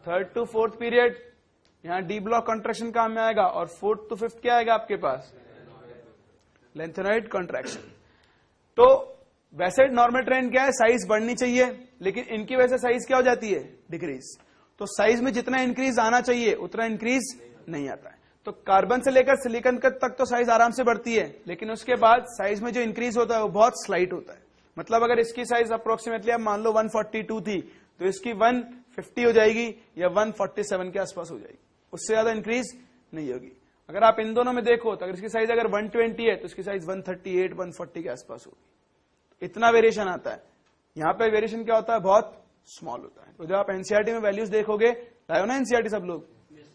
3rd to 4th पीरियड, यहां डी ब्लॉक कॉन्ट्रैक्शन काम में आएगा, और 4th to 5th क्या आएगा आपके पास? Lanthanoid contraction. तो वैसे नॉर्मल ट्रेंड क्या है? साइज बढ़नी चाहिए, लेकिन इनकी वजह से साइज क्या हो जाती है? डिक्रीज। तो साइज में जितना इंक्रीज आना चाहिए उतना इंक्रीज नहीं आता है। तो कार्बन से लेकर सिलिकॉन तक तो साइज आराम से बढ़ती है, लेकिन उसके बाद साइज में जो इंक्रीज होता है वो बहुत स्लाइट होता है। मतलब अगर इसकी साइज अप्रोक्सीमेटली आप मान लो 142 थी, तो इसकी 150 हो जाएगी या 147 के आसपास हो जाएगी, उससे ज्यादा इंक्रीज नहीं होगी। अगर आप इन दोनों में देखो तो अगर इसकी साइज अगर 120 है तो इसकी साइज 138 140 के आसपास होगी। इतना वेरिएशन आता है। यहां पे वेरिएशन क्या होता है? बहुत स्मॉल होता है। तो जब आप एनसीईआरटी में वैल्यूज देखोगे, लाओ ना एनसीईआरटी सब लोग,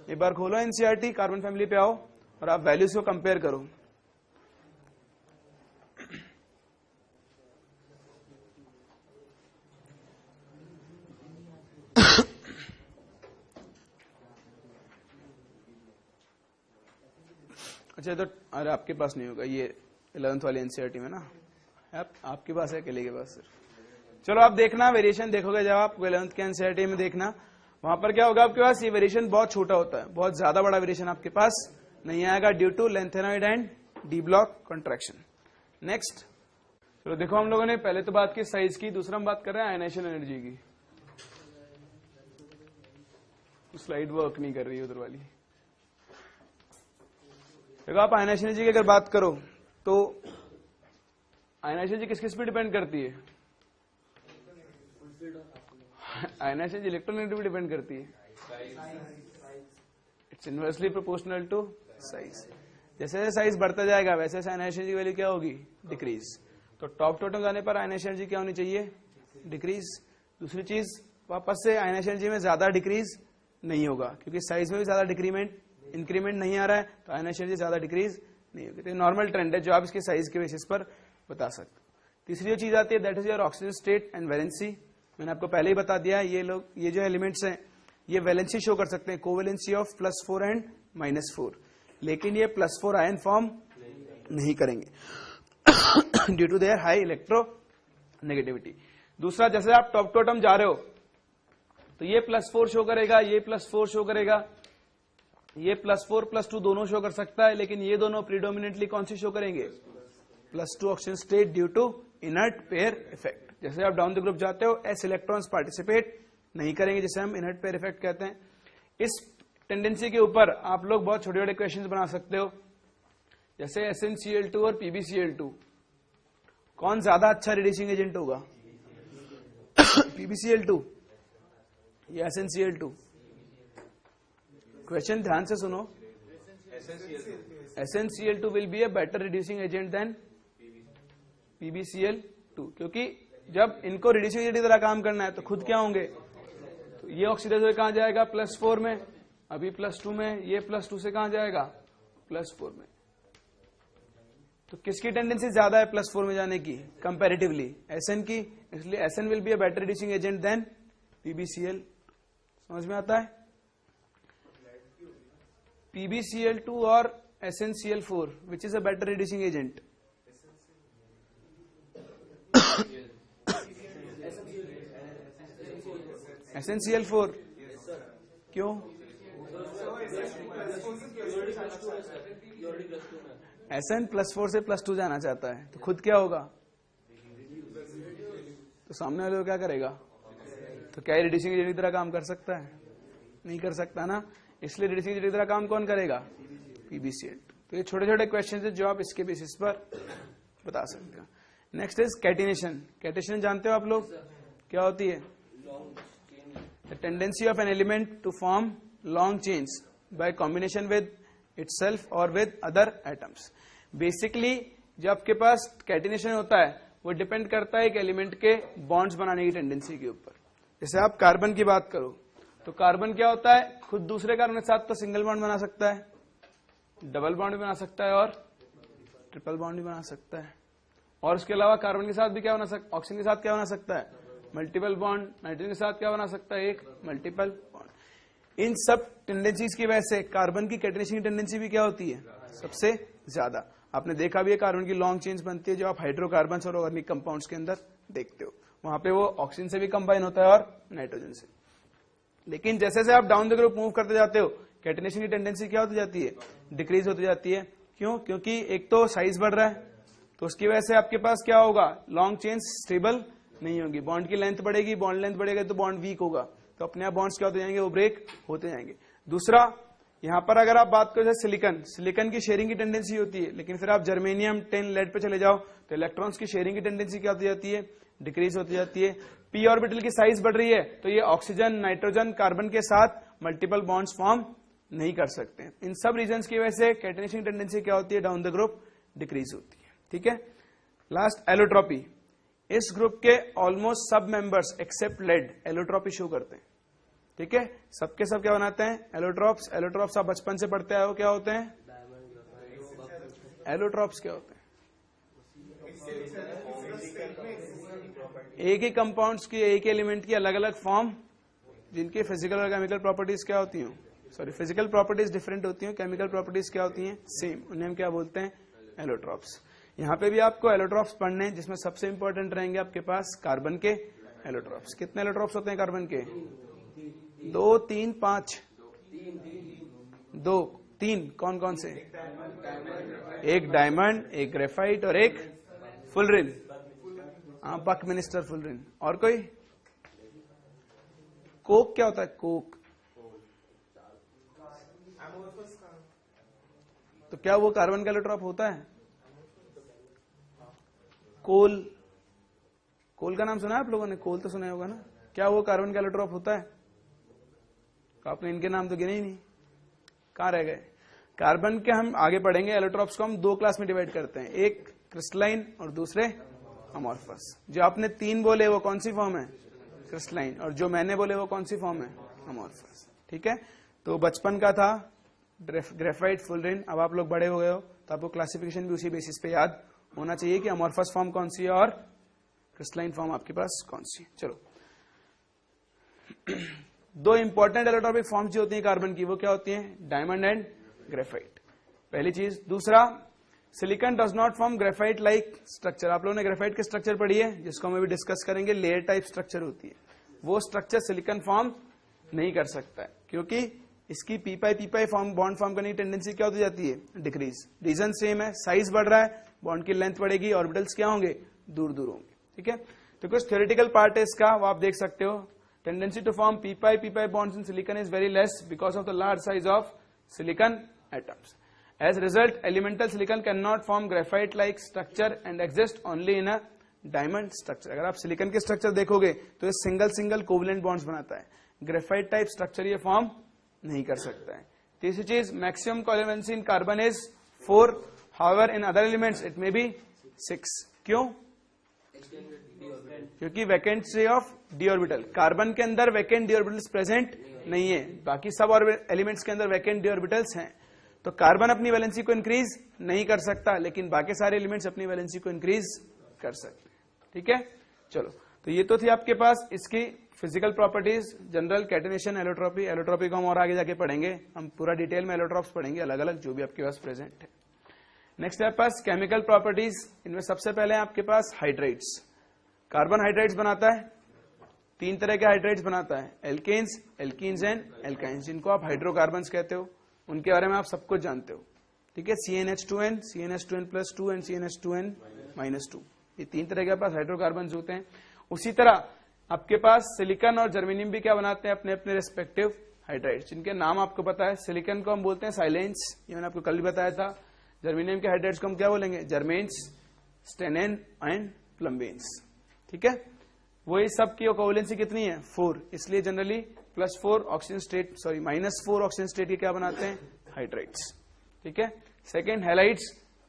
एक बार खोलो एनसीईआरटी, कार्बन फैमिली पे आओ और आप वैल्यूज को कंपेयर करो। अच्छा, तो अरे आपके पास नहीं होगा ये 11th वाली एनसीईआरटी में ना, आपके पास है, अकेले के पास सर। चलो आप देखना, वेरिएशन देखोगे जब आप 11th के एनसीईआरटी में देखना, वहां पर क्या होगा आपके पास? ये वेरिएशन बहुत छोटा होता है, बहुत ज्यादा बड़ा वेरिएशन आपके पास नहीं आएगा, due to lanthanoid and d block contraction. Next, चलो देखो, हम लोगों ने पहले तो बात की साइज की, दूसरा हम बात कर रहे हैं आयनाइजेशन एनर्जी की। स्लाइड वर्क नहीं कर रही है उधर वाली। देखो, आप आयनाइजेशन एनर्जी की अगर बात करो तो आयनाइजेशन एनर्जी किस किस पे डिपेंड करती है? आयनाइजेशन एनर्जी इलेक्ट्रोनेगेटिविटी डिपेंड करती है। It's inversely proportional to size. जैसे जैसे साइज बढ़ता जाएगा वैसे वैसे आयनाइजेशन एनर्जी की वैल्यू क्या होगी? डिक्रीज। तो टॉप टू बॉटम जाने पर आयनाइजेशन एनर्जी क्या होनी चाहिए? डिक्रीज। दूसरी चीज, वापस से आयनाइजेशन एनर्जी में ज्यादा डिक्रीज नहीं होगा, क्योंकि साइज में भी ज्यादा इंक्रीमेंट नहीं आ रहा है, तो आयनाइजेशन एनर्जी ज्यादा डिक्रीज नहीं होगी। तो नॉर्मल ट्रेंड है जो आप इसके साइज के बेसिस पर बता सकते हो। तीसरी जो चीज आती है, that is your oxygen state and valency. मैंने आपको पहले ही बता दिया, ये जो एलिमेंट्स हैं ये वैलेंसी शो कर सकते हैं, कोवैलेंसी ऑफ +4 एंड -4, लेकिन ये +4 आयन फॉर्म नहीं करेंगे due to their high electronegativity. दूसरा, जैसे आप टॉप टू बॉटम जा रहे हो तो ये +4 शो करेगा, ये +4 शो करेगा, ये +4 +2 दोनों शो कर सकता है, लेकिन ये दोनों प्रीडोमिनेटली कौन सी शो करेंगे? +2 oxygen state due to inert pair effect. जैसे आप डाउन द ग्रुप जाते हो, s इलेक्ट्रॉन्स पार्टिसिपेट नहीं करेंगे, जिसे हम इनर्ट पेयर इफेक्ट कहते हैं। इस टेंडेंसी के ऊपर आप लोग बहुत छोटे छोटे क्वेश्चंस बना सकते हो, जैसे SnCl2 और PbCl2, कौन ज्यादा अच्छा रिड्यूसिंग एजेंट होगा? PbCl2 या SnCl2? क्वेश्चन ध्यान से सुनो। SnCl2 will be a better reducing agent than PbCl2, क्योंकि जब इनको रिड्यूसिंग एजेंट की तरह काम करना है तो खुद क्या होंगे? तो ये ऑक्सीडाइज होकर कहां जाएगा? +4 में, अभी +2 में, ये +2 से कहां जाएगा? +4 में। तो किसकी टेंडेंसी ज्यादा है +4 में जाने की कंपैरेटिवली? Sn की, इसलिए Sn will be a better reducing agent than PbCl। समझ में आता है? PbCl2 और SnCl4 which is a better reducing agent? SnCl4। क्यों? Sn +4 से +2 जाना चाहता है, तो खुद क्या होगा? तो सामने वाले को क्या करेगा? तो क्या रिड्यूसिंग एजेंट की तरह काम कर सकता है? नहीं कर सकता ना, इसलिए रिड्यूसिंग एजेंट की तरह काम कौन करेगा? PbCl2। तो ये छोटे छोटे क्वेश्चन है जो आप इसके बेसिस पर बता सकते हो। Next is catenation. कैटिनेशन जानते हो आप लोग क्या होती है? The tendency of an element to form long chains by combination with itself और विद अदर एटम्स। बेसिकली जो आपके पास कैटिनेशन होता है वो डिपेंड करता है एक एलिमेंट के बॉन्ड्स बनाने की टेंडेंसी के ऊपर। जैसे आप कार्बन की बात करो तो कार्बन क्या होता है, खुद दूसरे कार्बन के साथ तो सिंगल बॉन्ड बना सकता है, डबल बॉन्ड भी बना सकता है और ट्रिपल बॉन्ड भी बना सकता है, और उसके अलावा कार्बन के साथ भी क्या बना सकता है, ऑक्सीजन के साथ क्या बना सकता है, मल्टीपल बॉन्ड, नाइट्रोजन के साथ क्या बना सकता है, एक मल्टीपल बॉन्ड। इन सब टेंडेंसीज की वजह से कार्बन की कैटेनेशन की टेंडेंसी भी क्या होती है, सबसे ज्यादा। आपने देखा भी है कार्बन की लॉन्ग चेन्स बनती है जो आप हाइड्रोकार्बन और ऑर्गेनिक कंपाउंड्स के अंदर देखते हो, वहां पे वो ऑक्सीजन से भी कंबाइन होता है और नाइट्रोजन से। लेकिन जैसे जैसे आप डाउन द ग्रुप मूव करते जाते हो कैटेनेशन की टेंडेंसी क्या होती जाती है, डिक्रीज होती जाती है। क्यों? क्योंकि एक तो साइज बढ़ रहा है, तो उसकी वजह से आपके पास क्या होगा, लॉन्ग चेन्स स्टेबल नहीं होगी, बॉन्ड की लेंथ बढ़ेगी, बॉन्ड लेंथ बढ़ेगा तो बॉन्ड वीक होगा, तो अपने आप बॉन्ड्स क्या होते जाएंगे, वो ब्रेक होते जाएंगे। दूसरा, यहां पर अगर आप बात करो सिलिकन, सिलिकन की शेयरिंग की टेंडेंसी होती है, लेकिन फिर आप जर्मेनियम, टिन, लेड पे चले जाओ तो इलेक्ट्रॉन्स की शेयरिंग की टेंडेंसी क्या होती जाती है, डिक्रीज होती जाती है। पी ऑर्बिटल की साइज बढ़ रही है तो ये ऑक्सीजन, नाइट्रोजन, कार्बन के साथ मल्टीपल बॉन्ड्स फॉर्म नहीं कर सकते। इन सब रीजंस की वजह से कैटेनेशन टेंडेंसी क्या होती है, डाउन द ग्रुप डिक्रीज होती है। ठीक है। Last, allotropy. इस ग्रुप के ऑलमोस्ट सब members except lead allotropy show करते हैं। ठीक है, सबके सब क्या बनाते हैं, एलोट्रॉप्स। एलोट्रॉप्स आप बचपन से पढ़ते आए हो, क्या होते हैं एलोट्रॉप्स, क्या होते हैं, एक ही कंपाउंड्स की, एक ही एलिमेंट की अलग अलग फॉर्म, जिनकी फिजिकल और केमिकल प्रॉपर्टीज क्या होती हैं, सॉरी फिजिकल प्रॉपर्टीज डिफरेंट होती हैं, केमिकल प्रॉपर्टीज क्या होती हैं, सेम, उन्हें हम क्या बोलते हैं, एलोट्रॉप्स। यहाँ पे भी आपको एलोट्रॉप्स पढ़ने हैं, जिसमें सबसे इंपॉर्टेंट रहेंगे आपके पास कार्बन के एलोट्रॉप्स। कितने एलोट्रॉप्स होते हैं कार्बन के, 2, 3, 5, 2, 3, कौन कौन से, एक डायमंड, एक ग्रेफाइट और एक फुलरिन, बकमिनिस्टर फुलरिन। और कोई, कोक क्या होता है, कोक, तो क्या वो कार्बन का एलोट्रॉप होता है। कोल, कोल का नाम सुना है आप लोगों ने, कोल तो सुना होगा ना, क्या वो कार्बन का एलोट्रॉप होता है, तो आपने इनके नाम तो गिने ही नहीं, कहां रह गए। कार्बन के हम आगे पढ़ेंगे, एलोट्रॉप्स को हम 2 क्लास में डिवाइड करते हैं, एक क्रिस्टलाइन और दूसरे अमॉर्फस। जो आपने 3 बोले वो कौन सी फॉर्म है, क्रिस्टलाइन, और जो मैंने बोले वो कौन सी फॉर्म है, अमॉर्फस। ठीक है, तो बचपन का था ग्रेफाइट, फुलरिन, अब आप लोग बड़े हो गए हो तो आपको क्लासिफिकेशन भी उसी बेसिस पे याद होना चाहिए कि अमॉर्फस फॉर्म कौन सी है और क्रिस्टलाइन फॉर्म आपके पास कौन सी है। चलो, 2 इंपॉर्टेंट एलोट्रॉपिक फॉर्म्स जो होती हैं कार्बन की, वो क्या होती हैं, डायमंड एंड ग्रेफाइट, पहली चीज। दूसरा, silicon does not form graphite like structure. आप लोगों ने ग्रेफाइट के स्ट्रक्चर पढ़ी है, जिसको हम अभी डिस्कस करेंगे, लेयर टाइप स्ट्रक्चर होती है, वो स्ट्रक्चर सिलिकॉन फॉर्म नहीं कर सकता है, क्योंकि इसकी पी पाई फॉर्म, बॉन्ड फॉर्म करने की टेंडेंसी क्या होती जाती है, डिक्रीज। रीजन सेम है, साइज बढ़ रहा है, बॉन्ड की लेंथ बढ़ेगी, ऑर्बिटल्स क्या होंगे, दूर दूर होंगे। ठीक है, तो कुछ थ्योरेटिकल पार्ट है इसका, वो आप देख सकते हो। Tendency to form p pi bonds in silicon is very less because of the large size of silicon atoms. As a result, elemental silicon cannot form graphite-like structure and exist only in a diamond structure. अगर आप silicon के structure देखोगे तो ये single covalent bonds बनाता है, graphite type structure ये form नहीं कर सकता है. तीसरी चीज, maximum covalency in carbon is 4, however in other elements it may be 6. क्यों? क्योंकि vacancy of d orbital, carbon के अंदर वैकेंट डी ऑर्बिटल्स प्रेजेंट नहीं है, बाकी सब एलिमेंट्स के अंदर वैकेंट डी ऑर्बिटल्स हैं. तो कार्बन अपनी वैलेंसी को इंक्रीज नहीं कर सकता, लेकिन बाकी सारे एलिमेंट्स अपनी वैलेंसी को इंक्रीज कर सकते हैं. ठीक है, चलो, तो ये तो थी आपके पास इसकी physical properties, general, catenation, allotropy. Allotropy को हम और आगे जाके पढ़ेंगे, हम पूरा डिटेल में एलोट्रॉप्स पढ़ेंगे अलग अलग जो भी आपके पास प्रेजेंट है. नेक्स्ट है आपके पास केमिकल प्रॉपर्टीज. इनमें सबसे पहले आपके पास हाइड्रेट्स. कार्बन हाइड्रेट्स बनाता है, 3 तरह के हाइड्रेट्स बनाता है, एल्केन्स, एल्कीन्स एंड एल्काइंस, जिनको आप हाइड्रोकार्बन्स कहते हो. उनके बारे में आप सब कुछ जानते हो. ठीक है, CnH2n, CnH2n+2 एंड CnH2n-2, ये 3 तरह के पास हाइड्रोकार्बन होते हैं. उसी तरह आपके पास सिलिकॉन और जर्मेनियम भी क्या बनाते हैं, अपने अपने रेस्पेक्टिव हाइड्राइड्स, जिनके नाम आपको पता है. सिलिकॉन को हम बोलते हैं साइलेंस, ये मैंने आपको कल भी बताया था. जर्मेनियम के हाइड्राइड्स को हम क्या बोलेंगे, जर्मेन्स, स्टेनेन एंड प्लम्बेन्स. ठीक है, वही सब की कोवलेंसी कितनी है, 4, इसलिए generally +4 oxygen state, sorry -4 oxygen state के क्या बनाते हैं, हाइड्राइड्स. ठीक है, सेकेंड हैलाइड्स,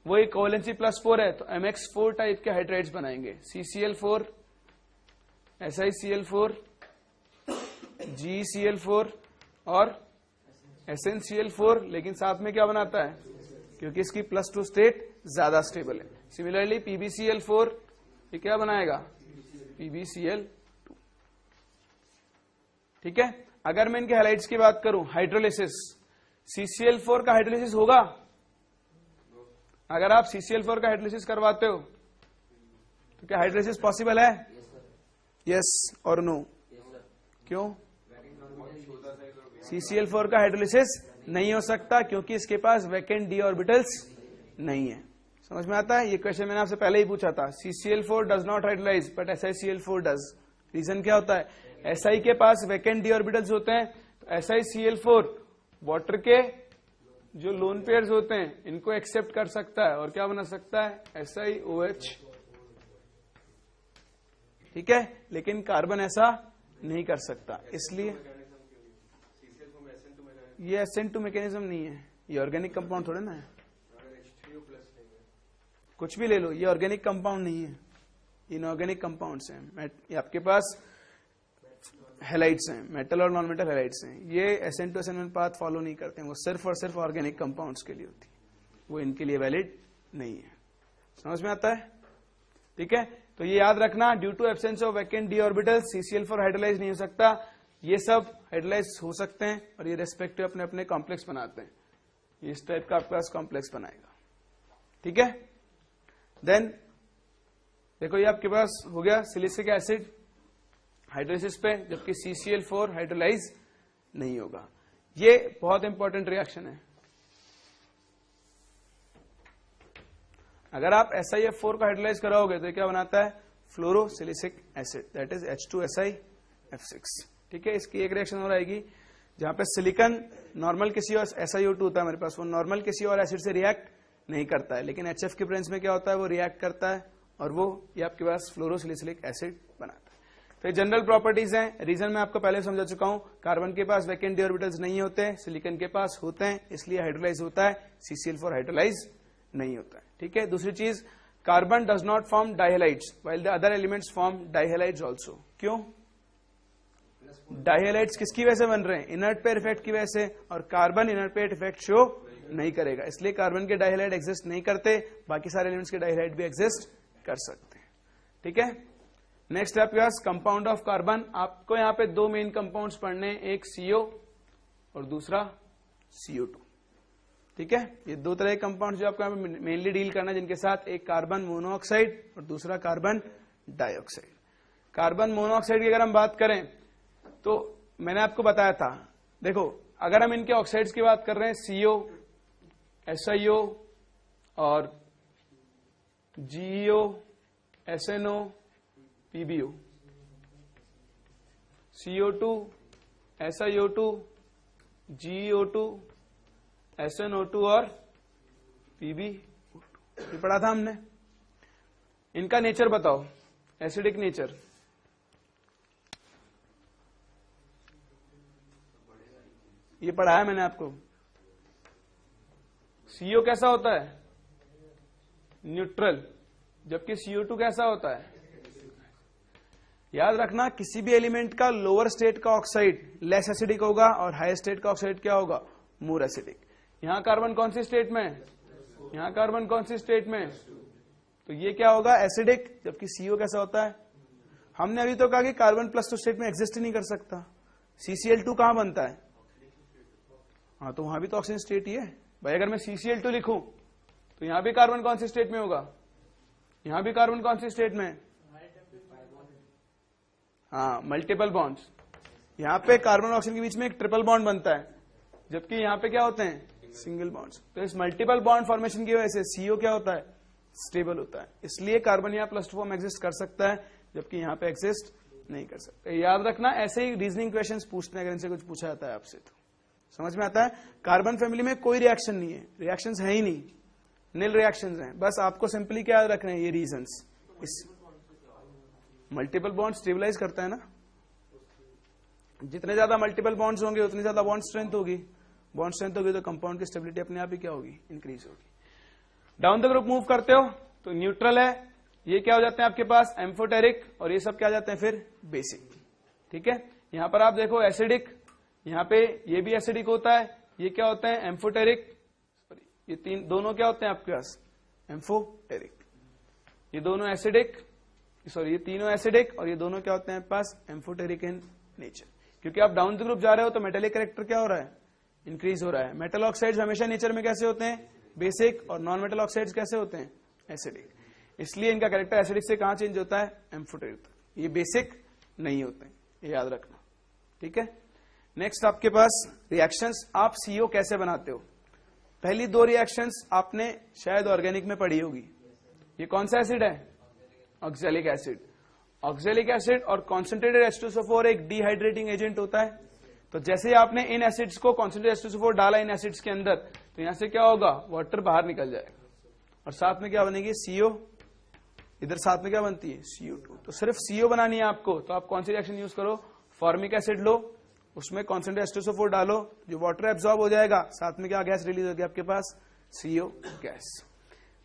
वही कोवलेंसी +4 है तो MX4 टाइप के हाइड्राइड्स बनाएंगे, CCl4, SiCl4, GeCl4 और SnCl4, लेकिन साथ में क्या बनाता है, क्योंकि इसकी +2 स्टेट ज्यादा स्टेबल है। सिमिलरली PbCl4 ये क्या बनाएगा, PbCl2। ठीक है। अगर मैं इनके हैलाइड्स की बात करूं, हाइड्रोलिसिस, CCl4 का हाइड्रोलिसिस होगा? अगर आप CCl4 का हाइड्रोलिसिस करवाते हो तो क्या हाइड्रोलिसिस पॉसिबल है? यस और नो? क्यों? CCl4 का हाइड्रोलिसिस नहीं हो सकता क्योंकि इसके पास वैकेंट d ऑर्बिटल्स नहीं है। समझ में आता है? ये क्वेश्चन मैंने आपसे पहले ही पूछा था। CCl4 does not hydrolyse but SiCl4 does. Reason क्या होता है? Si के पास वैकेंट d ऑर्बिटल्स होते हैं, तो SiCl4 वाटर के जो लोन पेयर्स होते हैं इनको एक्सेप्ट कर सकता है और क्या बना सकता है, SiOH। ठीक है, लेकिन कार्बन ऐसा नहीं कर सकता, इसलिए ये SN2 मैकेनिज्म नहीं है। ये ऑर्गेनिक कंपाउंड थोड़े ना है, कुछ भी ले लो, ये ऑर्गेनिक कंपाउंड नहीं है, इनऑर्गेनिक कंपाउंड्स हैं। ये आपके पास हेलाइड्स हैं, मेटल और नॉन मेटल हेलाइड्स हैं। ये SN2 SN1 पाथ फॉलो नहीं करते हैं, वो सिर्फ और सिर्फ ऑर्गेनिक कंपाउंड्स के लिए होती है, वो इनके लिए वैलिड नहीं है। समझ में आता है? ठीक है, तो ये याद रखना, due to absence of vacant d orbital CCl4 hydrolyse नहीं हो सकता। ये सब हाइड्रोलाइज हो सकते हैं और ये रेस्पेक्टिव अपने अपने कॉम्प्लेक्स बनाते हैं। ये इस टाइप का आपके पास कॉम्प्लेक्स बनाएगा। ठीक है, देन देखो ये आपके पास हो गया सिलिसिक एसिड हाइड्रोलिसिस पे, जबकि CCl4 हाइड्रोलाइज नहीं होगा। ये बहुत इंपॉर्टेंट रिएक्शन है। अगर आप SiF4 को हाइड्रोलाइज कराओगे तो क्या बनाता है, फ्लोरोसिलिसिक एसिड, दैट इज H2SiF6। ठीक है, इसकी एक रिएक्शन और आएगी जहां पे सिलिकॉन नॉर्मल किसी और SiO2 होता है मेरे पास, वो नॉर्मल किसी और एसिड से रिएक्ट नहीं करता है, लेकिन HF के प्रेजेंस में क्या होता है, वो रिएक्ट करता है और वो ये आपके पास फ्लोरोसिलिसिलिक एसिड बनाता है। तो ये जनरल प्रॉपर्टीज हैं। रीजन मैं आपको पहले समझा चुका हूं, कार्बन के पास वैकेंट d ऑर्बिटल्स नहीं होते, सिलिकॉन के पास होते हैं, इसलिए हाइड्रोलाइज होता है, CCl4 हाइड्रोलाइज नहीं होता है। ठीक है, दूसरी चीज, carbon does not form dihalides while the other elements form dihalides also. क्यों? डाइहेलाइड्स किसकी वजह से बन रहे हैं, इनर्ट पेयर इफेक्ट की वजह से, और carbon inert pair effect show नहीं करेगा, इसलिए कार्बन के डाइहेलाइड एग्जिस्ट नहीं करते, बाकी सारे एलिमेंट्स के डाइहेलाइड भी एग्जिस्ट कर सकते हैं। ठीक है, नेक्स्ट है आपके पास कंपाउंड ऑफ कार्बन। आपको यहां पे दो मेन कंपाउंड्स पढ़ने, एक CO और दूसरा CO2। ठीक है, ये दो तरह के कंपाउंड जो आपको यहां पे मेनली डील करना है, जिनके साथ एक कार्बन मोनोऑक्साइड और दूसरा कार्बन डाइऑक्साइड। कार्बन मोनोऑक्साइड की अगर हम बात करें तो मैंने आपको बताया था, देखो अगर हम इनके ऑक्साइड्स की बात कर रहे हैं, CO, SiO और GeO, SNO, PbO, CO2, SiO2, GeO2, SNO2 और PbO2, ये पढ़ा था हमने। इनका नेचर बताओ, एसिडिक नेचर। ये पढ़ाया मैंने आपको। CO कैसा होता है, न्यूट्रल, जबकि CO2 कैसा होता है। याद रखना, किसी भी एलिमेंट का लोअर स्टेट का ऑक्साइड लेस एसिडिक होगा और हायर स्टेट का ऑक्साइड क्या होगा, मोर एसिडिक। यहां कार्बन कौन सी स्टेट में, यहां कार्बन कौन सी स्टेट में, तो ये क्या होगा, एसिडिक, जबकि CO कैसा होता है। हमने अभी तो कहा कि कार्बन +2 स्टेट में एग्जिस्ट ही नहीं कर सकता। CCl2 कहां बनता है, हाँ तो वहां भी तो ऑक्सीजन स्टेट ही है भाई। अगर मैं CCl2 लिखूं तो यहां भी कार्बन कौन सी स्टेट में होगा, यहां भी कार्बन कौन सी स्टेट में, हाँ मल्टीपल बॉन्ड्स। यहां पे कार्बन और ऑक्सीजन के बीच में एक ट्रिपल बॉन्ड बनता है, जबकि यहां पे क्या होते हैं, सिंगल बॉन्ड्स। तो इस मल्टीपल बॉन्ड फॉर्मेशन की वजह से CO क्या होता है, स्टेबल होता है, इसलिए कार्बन यहां +2 फॉर्म एग्जिस्ट कर सकता है, जबकि यहां पे एग्जिस्ट नहीं कर सकता। याद रखना, ऐसे ही रीजनिंग क्वेश्चंस पूछते हैं अगर इनसे कुछ पूछा जाता है आपसे तो। समझ में आता है। कार्बन फैमिली में कोई रिएक्शन नहीं है, रिएक्शंस है ही नहीं, नील रिएक्शंस हैं, बस आपको सिंपली क्या याद रखना है, ये रीजंस। इस मल्टीपल बॉन्ड स्टेबलाइज करता है ना, जितने ज्यादा मल्टीपल बॉन्ड्स होंगे उतनी ज्यादा बॉन्ड स्ट्रेंथ होगी, बॉन्ड स्ट्रेंथ होगी तो कंपाउंड की स्टेबिलिटी अपने आप ही क्या होगी, इंक्रीज होगी। डाउन द ग्रुप मूव करते हो तो न्यूट्रल है, ये क्या हो जाते हैं आपके पास, एम्फोटेरिक, और ये सब क्या आ जाते हैं फिर बेसिक। ठीक है, यहां पर आप देखो एसिडिक, यहां पे ये भी एसिडिक होता है, ये क्या होता है एम्फोटेरिक, ये तीन दोनों क्या होते हैं आपके पास एम्फोटेरिक, ये दोनों एसिडिक, सॉरी ये तीनों एसिडिक और ये दोनों क्या होते हैं आपके पास एम्फोटेरिक इन नेचर। क्योंकि आप डाउन द ग्रुप जा रहे हो तो मेटेलिक कैरेक्टर क्या हो रहा है इंक्रीज हो रहा है। मेटल ऑक्साइड्स हमेशा नेचर में कैसे होते हैं बेसिक, और नॉन मेटल ऑक्साइड्स कैसे होते हैं एसिडिक, इसलिए इनका कैरेक्टर एसिडिक से कहां चेंज होता है एम्फोटेरिक, ये बेसिक नहीं होते हैं, ये याद रखना, ठीक है। नेक्स्ट आपके पास रिएक्शंस, आप सीओ कैसे बनाते हो। पहली दो रिएक्शंस आपने शायद ऑर्गेनिक में पढ़ी होगी। ये कौन सा एसिड है ऑक्सैलिक एसिड। ऑक्सैलिक एसिड और कॉन्सेंट्रेटेड H2SO4 एक डिहाइड्रेटिंग एजेंट होता है। तो जैसे ही आपने इन एसिड्स को कॉन्सेंट्रेटेड H2SO4 डाला इन एसिड्स के अंदर, तो यहां से क्या होगा वाटर बाहर निकल जाएगा और साथ में क्या बनेगी CO, इधर साथ में क्या बनती है CO2। तो सिर्फ CO बनानी है आपको, तो आप कौन सी रिएक्शन यूज करो, फॉर्मिक एसिड लो, उसमें कॉन्सेंट्रेटेड H2SO4 डालो, जो वाटर एब्जॉर्ब हो जाएगा, साथ में क्या गैस रिलीज होगी आपके पास CO गैस।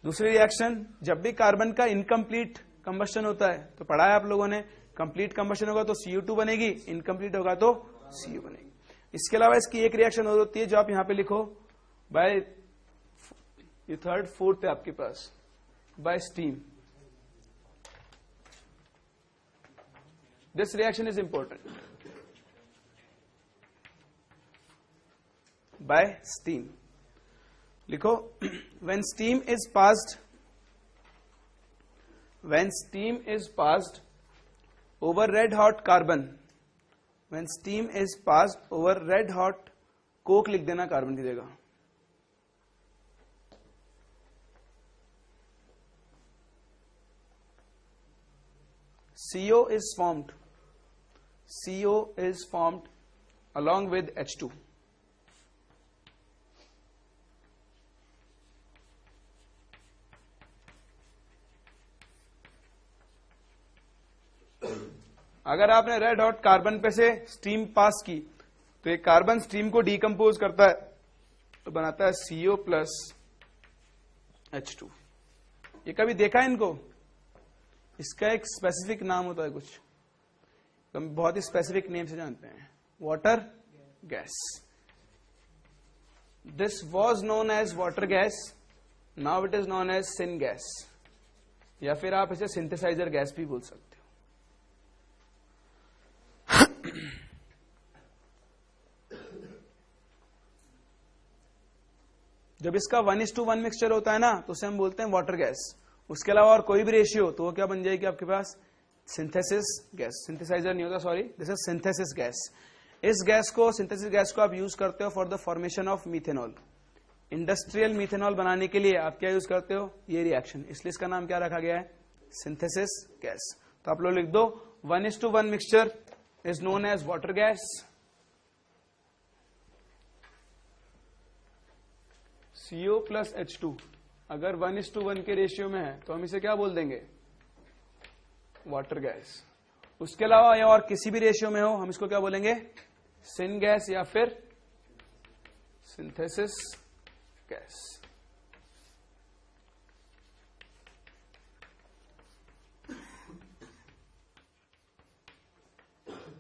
दूसरी रिएक्शन, जब भी कार्बन का इनकम्प्लीट कंबस्शन होता है, तो पढ़ा है आप लोगों ने, कंप्लीट कंबस्शन होगा तो CO2 बनेगी, इनकम्प्लीट होगा तो CO बनेगी। इसके अलावा इसकी एक रिएक्शन और होती है जो आप यहां पे लिखो, बाय ये थर्ड फोर्थ है आपके पास, by steam. This reaction is important, by steam लिखो। When steam is passed, when steam is passed over red hot carbon, when steam is passed over red hot coke लिख देना carbon की जगह, CO is formed, CO is formed along with H2. अगर आपने red hot carbon पे से steam pass की, तो एक कार्बन स्टीम को डीकंपोज करता है तो बनाता है CO प्लस H2। ये कभी देखा है इनको, इसका एक स्पेसिफिक नाम होता है कुछ, तो हम बहुत ही स्पेसिफिक नेम से जानते हैं, water gas. This was known as water gas, now it is known as syn gas, या फिर आप इसे सिंथेसाइजर गैस भी बोल सकते हो। जब इसका 1:1 मिक्सचर होता है ना, तो उसे हम बोलते हैं वाटर गैस। उसके अलावा और कोई भी रेशियो, तो वो क्या बन जाएगी आपके पास सिंथेसिस गैस। सिंथेसाइजर नहीं होता, sorry, this is synthesis gas. इस गैस को, सिंथेसिस गैस को आप यूज करते हो for the formation of methanol. Industrial methanol बनाने के लिए आप क्या यूज करते हो, ये रिएक्शन, इसलिए इसका नाम क्या रखा गया है सिंथेसिस गैस। तो आप लोग लिख दो 1:1 mixture is known as water gas, CO plus H2 अगर 1:1 के रेशियो में है तो हम इसे क्या बोल देंगे वाटर गैस। उसके अलावा या और किसी भी रेशियो में हो, हम इसको क्या बोलेंगे सिन गैस या फिर सिंथेसिस गैस।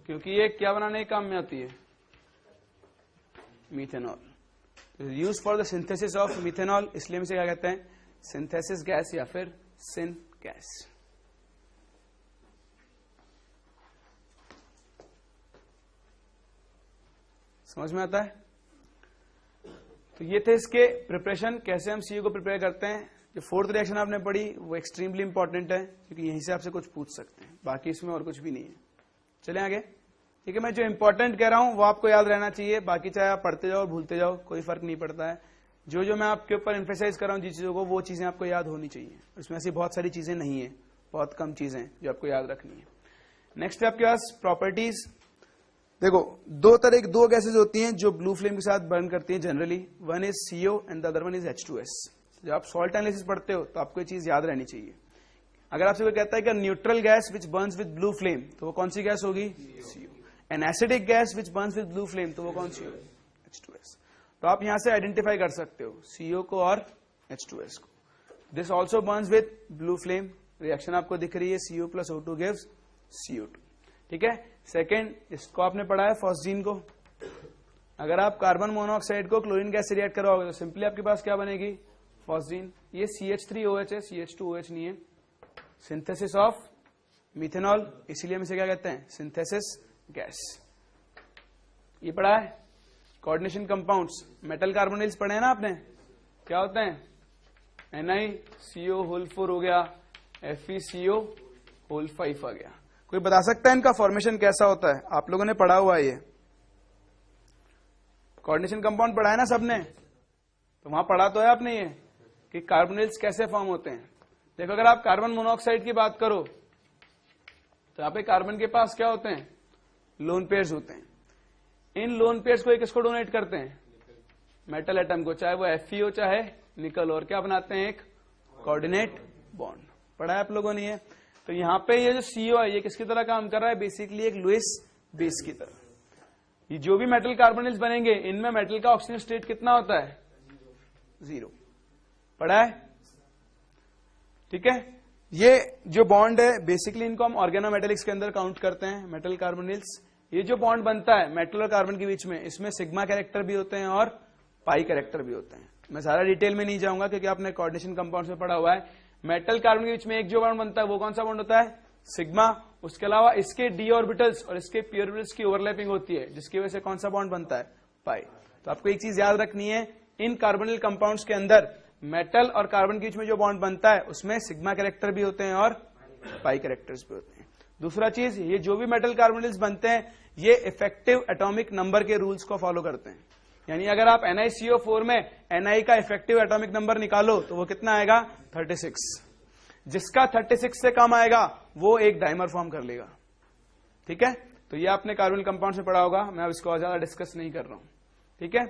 क्योंकि ये क्या बनाने के काम में आती है methanol, use for the synthesis of methanol, इसलिए हम इसे क्या कहते हैं सिंथेसिस गैस या फिर सिन गैस। समझ में आता है। तो ये थे इसके प्रिपरेशन, कैसे हम सीओ को प्रिपेयर करते हैं। जो फोर्थ रिएक्शन आपने पढ़ी वो एक्सट्रीमली इंपॉर्टेंट है, क्योंकि यहीं से आपसे कुछ पूछ सकते हैं, बाकी इसमें और कुछ भी नहीं है। चलें आगे। ठीक है, मैं जो इंपॉर्टेंट कह रहा हूं वो आपको याद रहना चाहिए, बाकी चाहे आप पढ़ते जाओ भूलते जाओ कोई फर्क नहीं पड़ता है। जो जो मैं आपके ऊपर एम्फेसाइज कर रहा हूं जिस चीजों को, वो चीजें आपको याद होनी चाहिए। इसमें ऐसी बहुत सारी चीजें नहीं है, बहुत कम चीजें जो आपको याद रखनी है। नेक्स्ट है आपके पास प्रॉपर्टीज। देखो दो गैसेज होती हैं जो ब्लू फ्लेम के साथ बर्न करती हैं generally, one is CO and the other one is H2S। जब आप सॉल्ट एनालिसिस पढ़ते हो तो आपको ये चीज याद रहनी चाहिए। अगर आपसे कोई कहता है कि neutral gas which Burns with blue flame, तो वो कौन सी गैस होगी CO। An acidic gas which Burns with blue flame, तो वो कौन सी होगी H2S। तो आप यहां से आइडेंटिफाई कर सकते हो CO को और H2S को। This also Burns with blue flame, reaction आपको दिख रही है CO plus O2 gives CO2। ठीक है। सेकेंड, इसको आपने पढ़ा है फॉस्जीन को। अगर आप कार्बन मोनोऑक्साइड को क्लोरीन गैस से रिएक्ट करवाओगे तो सिंपली आपके पास क्या बनेगी, फॉस्जीन। ये CH3OH है, CH2OH नहीं है। सिंथेसिस ऑफ मिथेनॉल, इसीलिए हम इसे क्या कहते हैं, सिंथेसिस गैस। ये पढ़ा है। कोऑर्डिनेशन कंपाउंड्स, मेटल कार्बोनिल्स पढ़े हैं ना आपने, क्या होते हैं, NiCO4 हो गया, FeCO5 आ गया। कोई बता सकता है इनका फॉर्मेशन कैसा होता है, आप लोगों ने पढ़ा हुआ है ये कोऑर्डिनेशन कंपाउंड पढ़ा है ना सबने, तो वहां पढ़ा तो है आपने ये कि कार्बोनिल्स कैसे फॉर्म होते हैं। देखो अगर आप कार्बन मोनोऑक्साइड की बात करो तो यहाँ पे कार्बन के पास क्या होते हैं, लोन पेयर्स होते हैं। इन लोन पेयर्स को एक किसको डोनेट करते हैं, मेटल एटम को, चाहे वो Fe हो चाहे निकल, और क्या बनाते हैं, एक कोऑर्डिनेट बॉन्ड। पढ़ा है आप लोगों ने ये। तो यहाँ पे ये जो CO है ये किसकी तरह काम कर रहा है, बेसिकली एक लुईस बेस की तरह। ये जो भी मेटल कार्बोनिल्स बनेंगे इनमें मेटल का ऑक्सीजन स्टेट कितना होता है, 0। पढ़ा है, ठीक है। ये जो बॉन्ड है बेसिकली इनको हम ऑर्गेनोमेटेलिक्स के अंदर काउंट करते हैं, मेटल कार्बोनिल्स। ये जो बॉन्ड बनता है मेटल और कार्बन के बीच में, इसमें सिग्मा कैरेक्टर भी होते हैं और पाई कैरेक्टर भी होते हैं। मैं सारा डिटेल में नहीं जाऊंगा क्योंकि आपने कोऑर्डिनेशन कंपाउंड्स में पढ़ा हुआ है। मेटल कार्बन के बीच में एक जो बॉन्ड बनता है वो कौन सा बॉन्ड होता है, सिग्मा। उसके अलावा इसके डी ऑर्बिटल्स और इसके पी ऑर्बिटल्स की ओवरलैपिंग होती है, जिसकी वजह से कौन सा बॉन्ड बनता है, पाई। तो आपको एक चीज याद रखनी है, इन कार्बोनिल कंपाउंड्स के अंदर मेटल और कार्बन के बीच में जो बॉन्ड बनता है उसमें सिग्मा कैरेक्टर भी होते हैं और पाई कैरेक्टर्स भी होते हैं। दूसरा चीज, ये जो भी मेटल कार्बोनिल्स बनते हैं ये इफेक्टिव एटॉमिक नंबर के रूल्स को फॉलो करते हैं। यानी अगर आप NiCO4 में Ni का इफेक्टिव एटॉमिक नंबर निकालो तो वो कितना आएगा, 36। जिसका 36 से कम आएगा वो एक डाइमर फॉर्म कर लेगा, ठीक है। तो ये आपने कार्बोनिल कंपाउंड में पढ़ा होगा, मैं अब इसको और ज्यादा डिस्कस नहीं कर रहा हूं, ठीक है।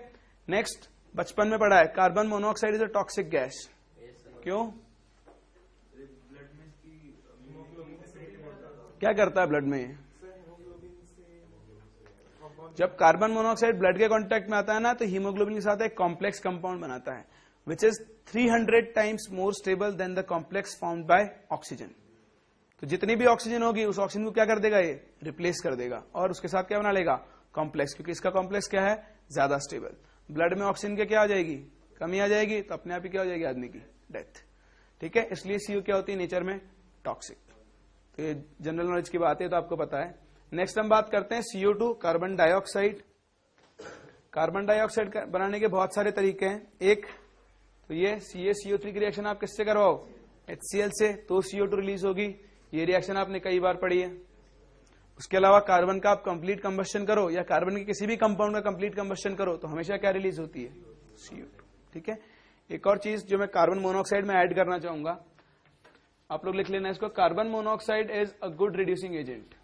नेक्स्ट, बचपन में पढ़ा है carbon monoxide is a toxic gas. क्यों, क्या करता है ब्लड में, जब कार्बन मोनोऑक्साइड ब्लड के कांटेक्ट में आता है ना तो हीमोग्लोबिन के साथ एक कॉम्प्लेक्स कंपाउंड बनाता है which is 300 times more stable then the complex found by oxygen. तो जितनी भी ऑक्सीजन होगी उस ऑक्सीजन को क्या कर देगा, ये रिप्लेस कर देगा और उसके साथ क्या बना लेगा, कॉम्प्लेक्स, क्योंकि इसका कॉम्प्लेक्स क्या है, ज्यादा स्टेबल। ब्लड में ऑक्सीजन के क्या आ जाएगी, कमी आ जाएगी, तो अपने आप ही क्या हो जाएगी, आदमी की डेथ, ठीक है। इसलिए CO क्या होती है नेचर में, टॉक्सिक। तो ये जनरल नॉलेज की बात है, तो आपको पता है। नेक्स्ट हम बात करते हैं CO2, carbon dioxide. Carbon dioxide बनाने के बहुत सारे तरीके हैं। एक तो ये CaCO3 की रिएक्शन आप किससे करवाओ, HCl से, तो CO2 रिलीज होगी। ये रिएक्शन आपने कई बार पढ़ी है। उसके अलावा कार्बन का आप कंप्लीट कंबस्शन करो या कार्बन के किसी भी कंपाउंड का कंप्लीट कंबस्शन करो तो हमेशा क्या रिलीज होती है, CO2, ठीक है। एक और चीज जो मैं कार्बन मोनोऑक्साइड में ऐड करना चाहूंगा, आप लोग लिख लेना इसको, carbon monoxide is a good reducing agent.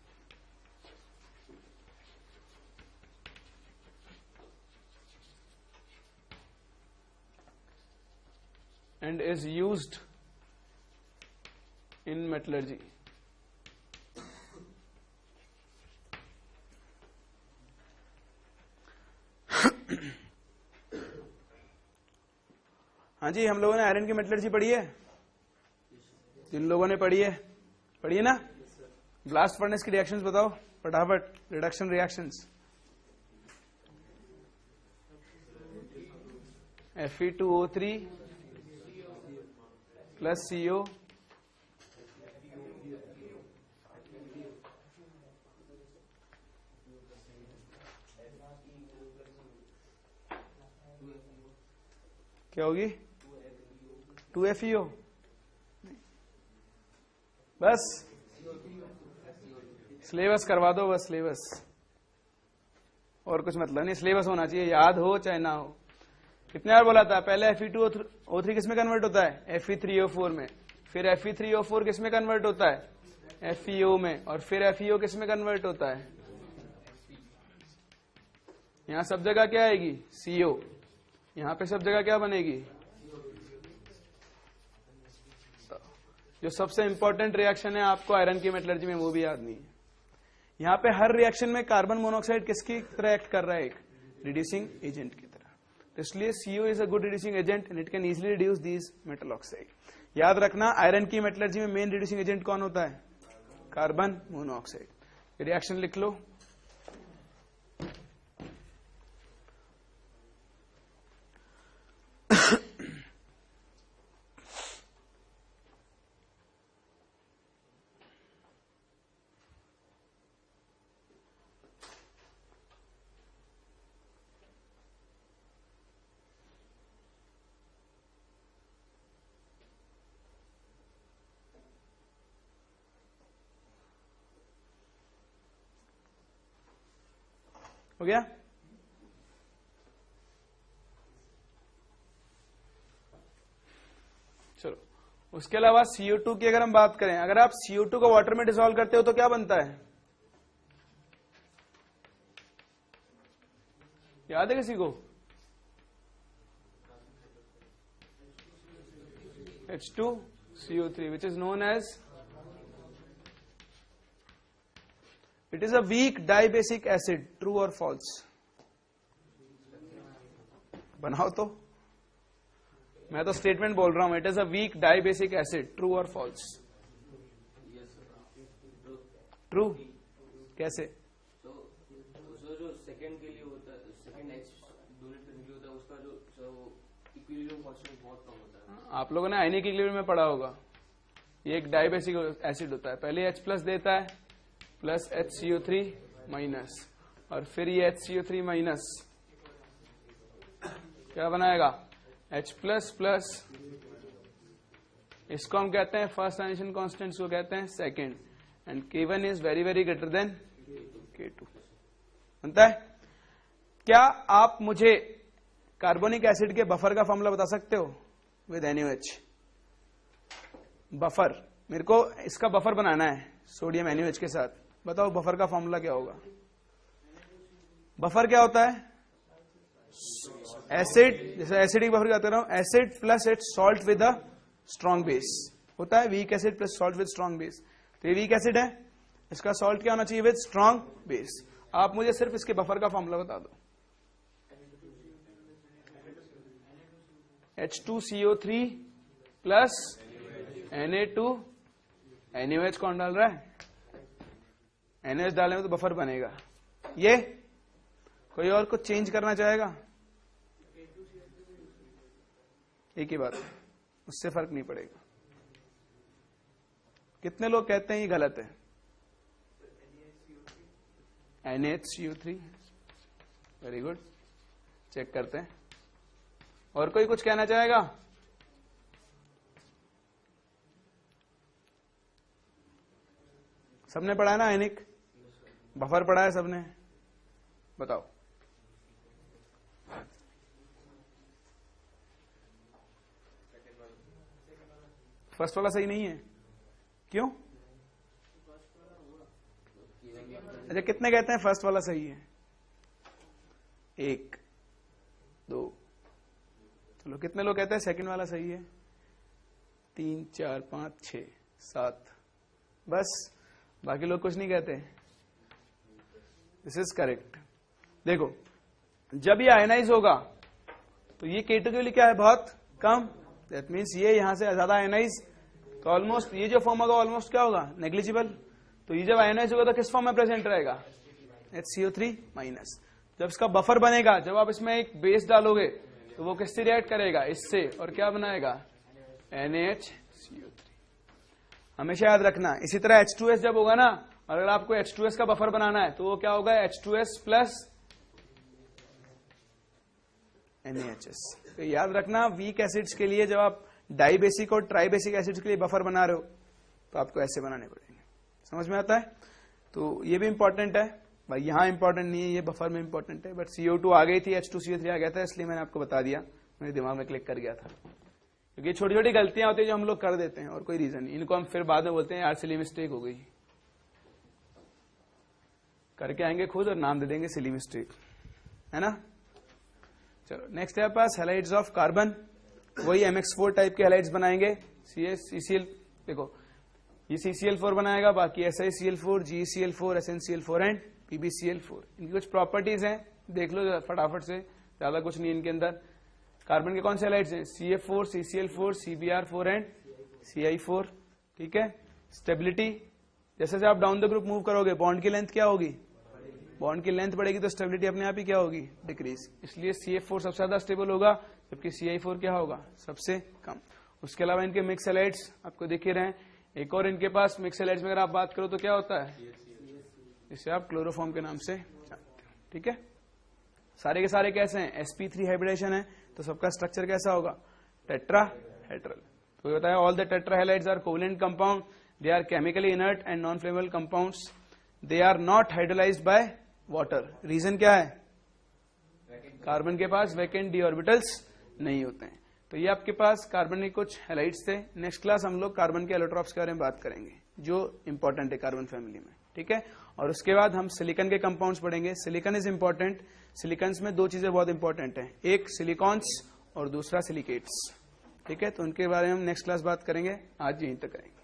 and is used in metallurgy. हाँ जी, हम लोगों ने आयरन की मेटलर्जी पढ़ी है, जिन लोगों ने पढ़ी है ना। ब्लास्ट फर्नेस की रिएक्शंस बताओ फटाफट, reduction reactions. Fe2O3 plus CO क्या होगी, 2FeO। बस सिलेबस करवा दो, बस सिलेबस, और कुछ मतलब नहीं, सिलेबस होना चाहिए, याद हो चाहे ना हो। कितने बार बोला था, पहले Fe2O3 किस में कन्वर्ट होता है, Fe3O4 में, फिर Fe3O4 किस में कन्वर्ट होता है, FeO में, और फिर FeO किस में कन्वर्ट होता है, यहां सब जगह क्या आएगी, CO। यहां पे सब जगह क्या बनेगी, जो सबसे इंपॉर्टेंट रिएक्शन है आपको आयरन की मेटलर्जी में वो भी याद नहीं है। यहां पे हर रिएक्शन में कार्बन मोनोऑक्साइड किसकी तरह एक्ट कर रहा है, एक रिड्यूसिंग एजेंट की तरह। तो इसलिए CO is a good reducing agent and it can easily reduce these metal oxide. याद रखना, आयरन की मेटलर्जी में मेन रिड्यूसिंग एजेंट कौन होता है, कार्बन मोनोऑक्साइड। रिएक्शन लिख लो। हो गया? चलो, उसके अलावा CO2 की अगर हम बात करें, अगर आप CO2 को वाटर में डिसॉल्व करते हो तो क्या बनता है? याद है किसी को? H2CO3 which is known as, it is a weak dibasic acid, true or false? बनाओ तो, मैं तो स्टेटमेंट बोल रहा हूं, it is a weak dibasic acid, true और फॉल्स? ट्रू। कैसे? तो जो सेकंड के लिए होता है, सेकंड H डोनेट करने के लिए होता है, उसका जो इक्विलिब्रियम कांस्टेंट बहुत कम होता है। आप लोगों ने आयनिक इक्विलिब्रियम में पढ़ा होगा, ये एक डाइबेसिक एसिड होता है, पहले H प्लस देता है प्लस HCO3 माइनस, और फिर ये HCO3 माइनस क्या बनाएगा? H प्लस प्लस, इसको हम कहते हैं फर्स्ट ट्रांजिशन कांस्टेंट, को कहते हैं second, and K1 is very very greater than K2 बनता है। क्या आप मुझे कार्बोनिक एसिड के बफर का फॉर्मूला बता सकते हो विद NaOH? बफर, मेरे को इसका बफर बनाना है सोडियम NaOH के साथ, बताओ बफर का फॉर्मूला क्या होगा? बफर क्या होता है? एसिड, जैसे एसिडिक बफर कहते रहा हूं, acid plus it's salt with a strong base होता है, weak acid plus salt with strong base. तो ये वीक एसिड है, इसका सॉल्ट क्या होना चाहिए? With strong base. आप मुझे सिर्फ इसके बफर का फॉर्मूला बता दो। H2CO3 प्लस Na2, NaOH कौन डाल रहा है? NaOH डालने में तो बफर बनेगा। ये कोई और कुछ चेंज करना चाहेगा? एक ही बात है, उससे फर्क नहीं पड़ेगा। कितने लोग कहते हैं ये गलत है? NaHCO3, वेरी गुड, चेक करते हैं। और कोई कुछ कहना चाहेगा? सबने पढ़ा है ना आयनिक? बफर पढ़ा है सबने? बताओ। फर्स्ट वाला सही नहीं है, क्यों? अच्छा, कितने कहते हैं फर्स्ट वाला सही है? 1 2, चलो कितने लोग कहते हैं सेकंड वाला सही है? 3 4 5 6 7, बस, बाकी लोग कुछ नहीं कहते। This is correct. देखो, जब ये आयनाइज होगा तो ये K2 के लिए क्या है? बहुत कम। दैट मीन्स ये यहां से ज्यादा आयनाइज, तो ऑलमोस्ट ये जो फॉर्म होगा ऑलमोस्ट क्या होगा? नेग्लिजिबल। तो ये जब आयनाइज होगा तो किस फॉर्म में प्रेजेंट रहेगा? HCO3 minus. जब इसका बफर बनेगा, जब आप इसमें एक बेस डालोगे तो वो किससे रिएक्ट करेगा? इससे, और क्या बनाएगा? NaHCO3। हमेशा याद रखना। इसी तरह H2S जब होगा ना, और अगर आपको H2S का बफर बनाना है तो वो क्या होगा? H2S plus NaHS। तो याद रखना, वीक एसिड्स के लिए जब आप डाइबेसिक और ट्राइबेसिक एसिड्स के लिए बफर बना रहे हो तो आपको ऐसे बनाने पड़ेंगे। समझ में आता है? तो ये भी इंपॉर्टेंट है भाई, यहां इंपॉर्टेंट नहीं है, ये बफर में इंपॉर्टेंट है। बट CO2 आ गई थी, H2CO3 आ गया था, इसलिए मैंने आपको बता दिया, मेरे दिमाग में क्लिक कर गया था। क्योंकि छोटी छोटी गलतियां होती है जो हम लोग कर देते हैं, और कोई रीजन नहीं। इनको हम फिर बाद में बोलते हैं यार सिली मिस्टेक हो गई, करके आएंगे खुद और नाम दे देंगे सिली मिस्टेक, है ना। चलो नेक्स्ट है पास हैलाइड्स ऑफ कार्बन। वही MX4 टाइप के हैलाइड्स बनाएंगे। CCl, देखो ये CCl4 बनाएगा, बाकी SiCl4, GeCl4, SnCl4 and PbCl4। इनकी कुछ प्रॉपर्टीज हैं, देख लो फटाफट से, ज्यादा कुछ नहीं इनके अंदर। कार्बन के कौन से हैलाइड्स हैं? CF4, CCl4, CBr4 and CI4। ठीक है। स्टेबिलिटी जैसे जैसे आप डाउन द ग्रुप मूव करोगे बॉन्ड की लेंथ क्या होगी, बॉन्ड की लेंथ बढ़ेगी तो स्टेबिलिटी अपने आप ही क्या होगी, डिक्रीज। इसलिए CF4 सबसे ज्यादा स्टेबल होगा जबकि CI4 क्या होगा, सबसे कम। उसके अलावा इनके मिक्स हैलाइड्स आपको दिख ही रहे हैं। एक और इनके पास मिक्स हैलाइड्स में अगर आप बात करो तो क्या होता है, इसे आप क्लोरोफॉर्म के नाम से जानते हो। ठीक है, सारे के सारे कैसे हैं, sp3 हाइब्रिडेशन है तो सबका स्ट्रक्चर कैसा होगा, टेट्राहेड्रल। तो बताया all the tetrahalides are covalent compound, they are chemically inert and non flammable compounds, they are not hydrolysed by water. Reason क्या है, कार्बन के पास वैकेंट डी ऑर्बिटल्स नहीं होते हैं। तो ये आपके पास कार्बन के कुछ हैलाइड्स थे। नेक्स्ट क्लास हम लोग कार्बन के एलोट्रॉप्स के बारे में बात करेंगे जो इंपॉर्टेंट है कार्बन फैमिली में। ठीक है, और उसके बाद हम सिलिकॉन के कंपाउंड्स पढ़ेंगे। Silicon is important. सिलिकॉन्स में दो चीजें बहुत इंपॉर्टेंट है, एक सिलिकॉन्स और दूसरा सिलिकेट्स। ठीक है, तो उनके बारे में हम नेक्स्ट क्लास बात करेंगे। आज यहीं तक करेंगे।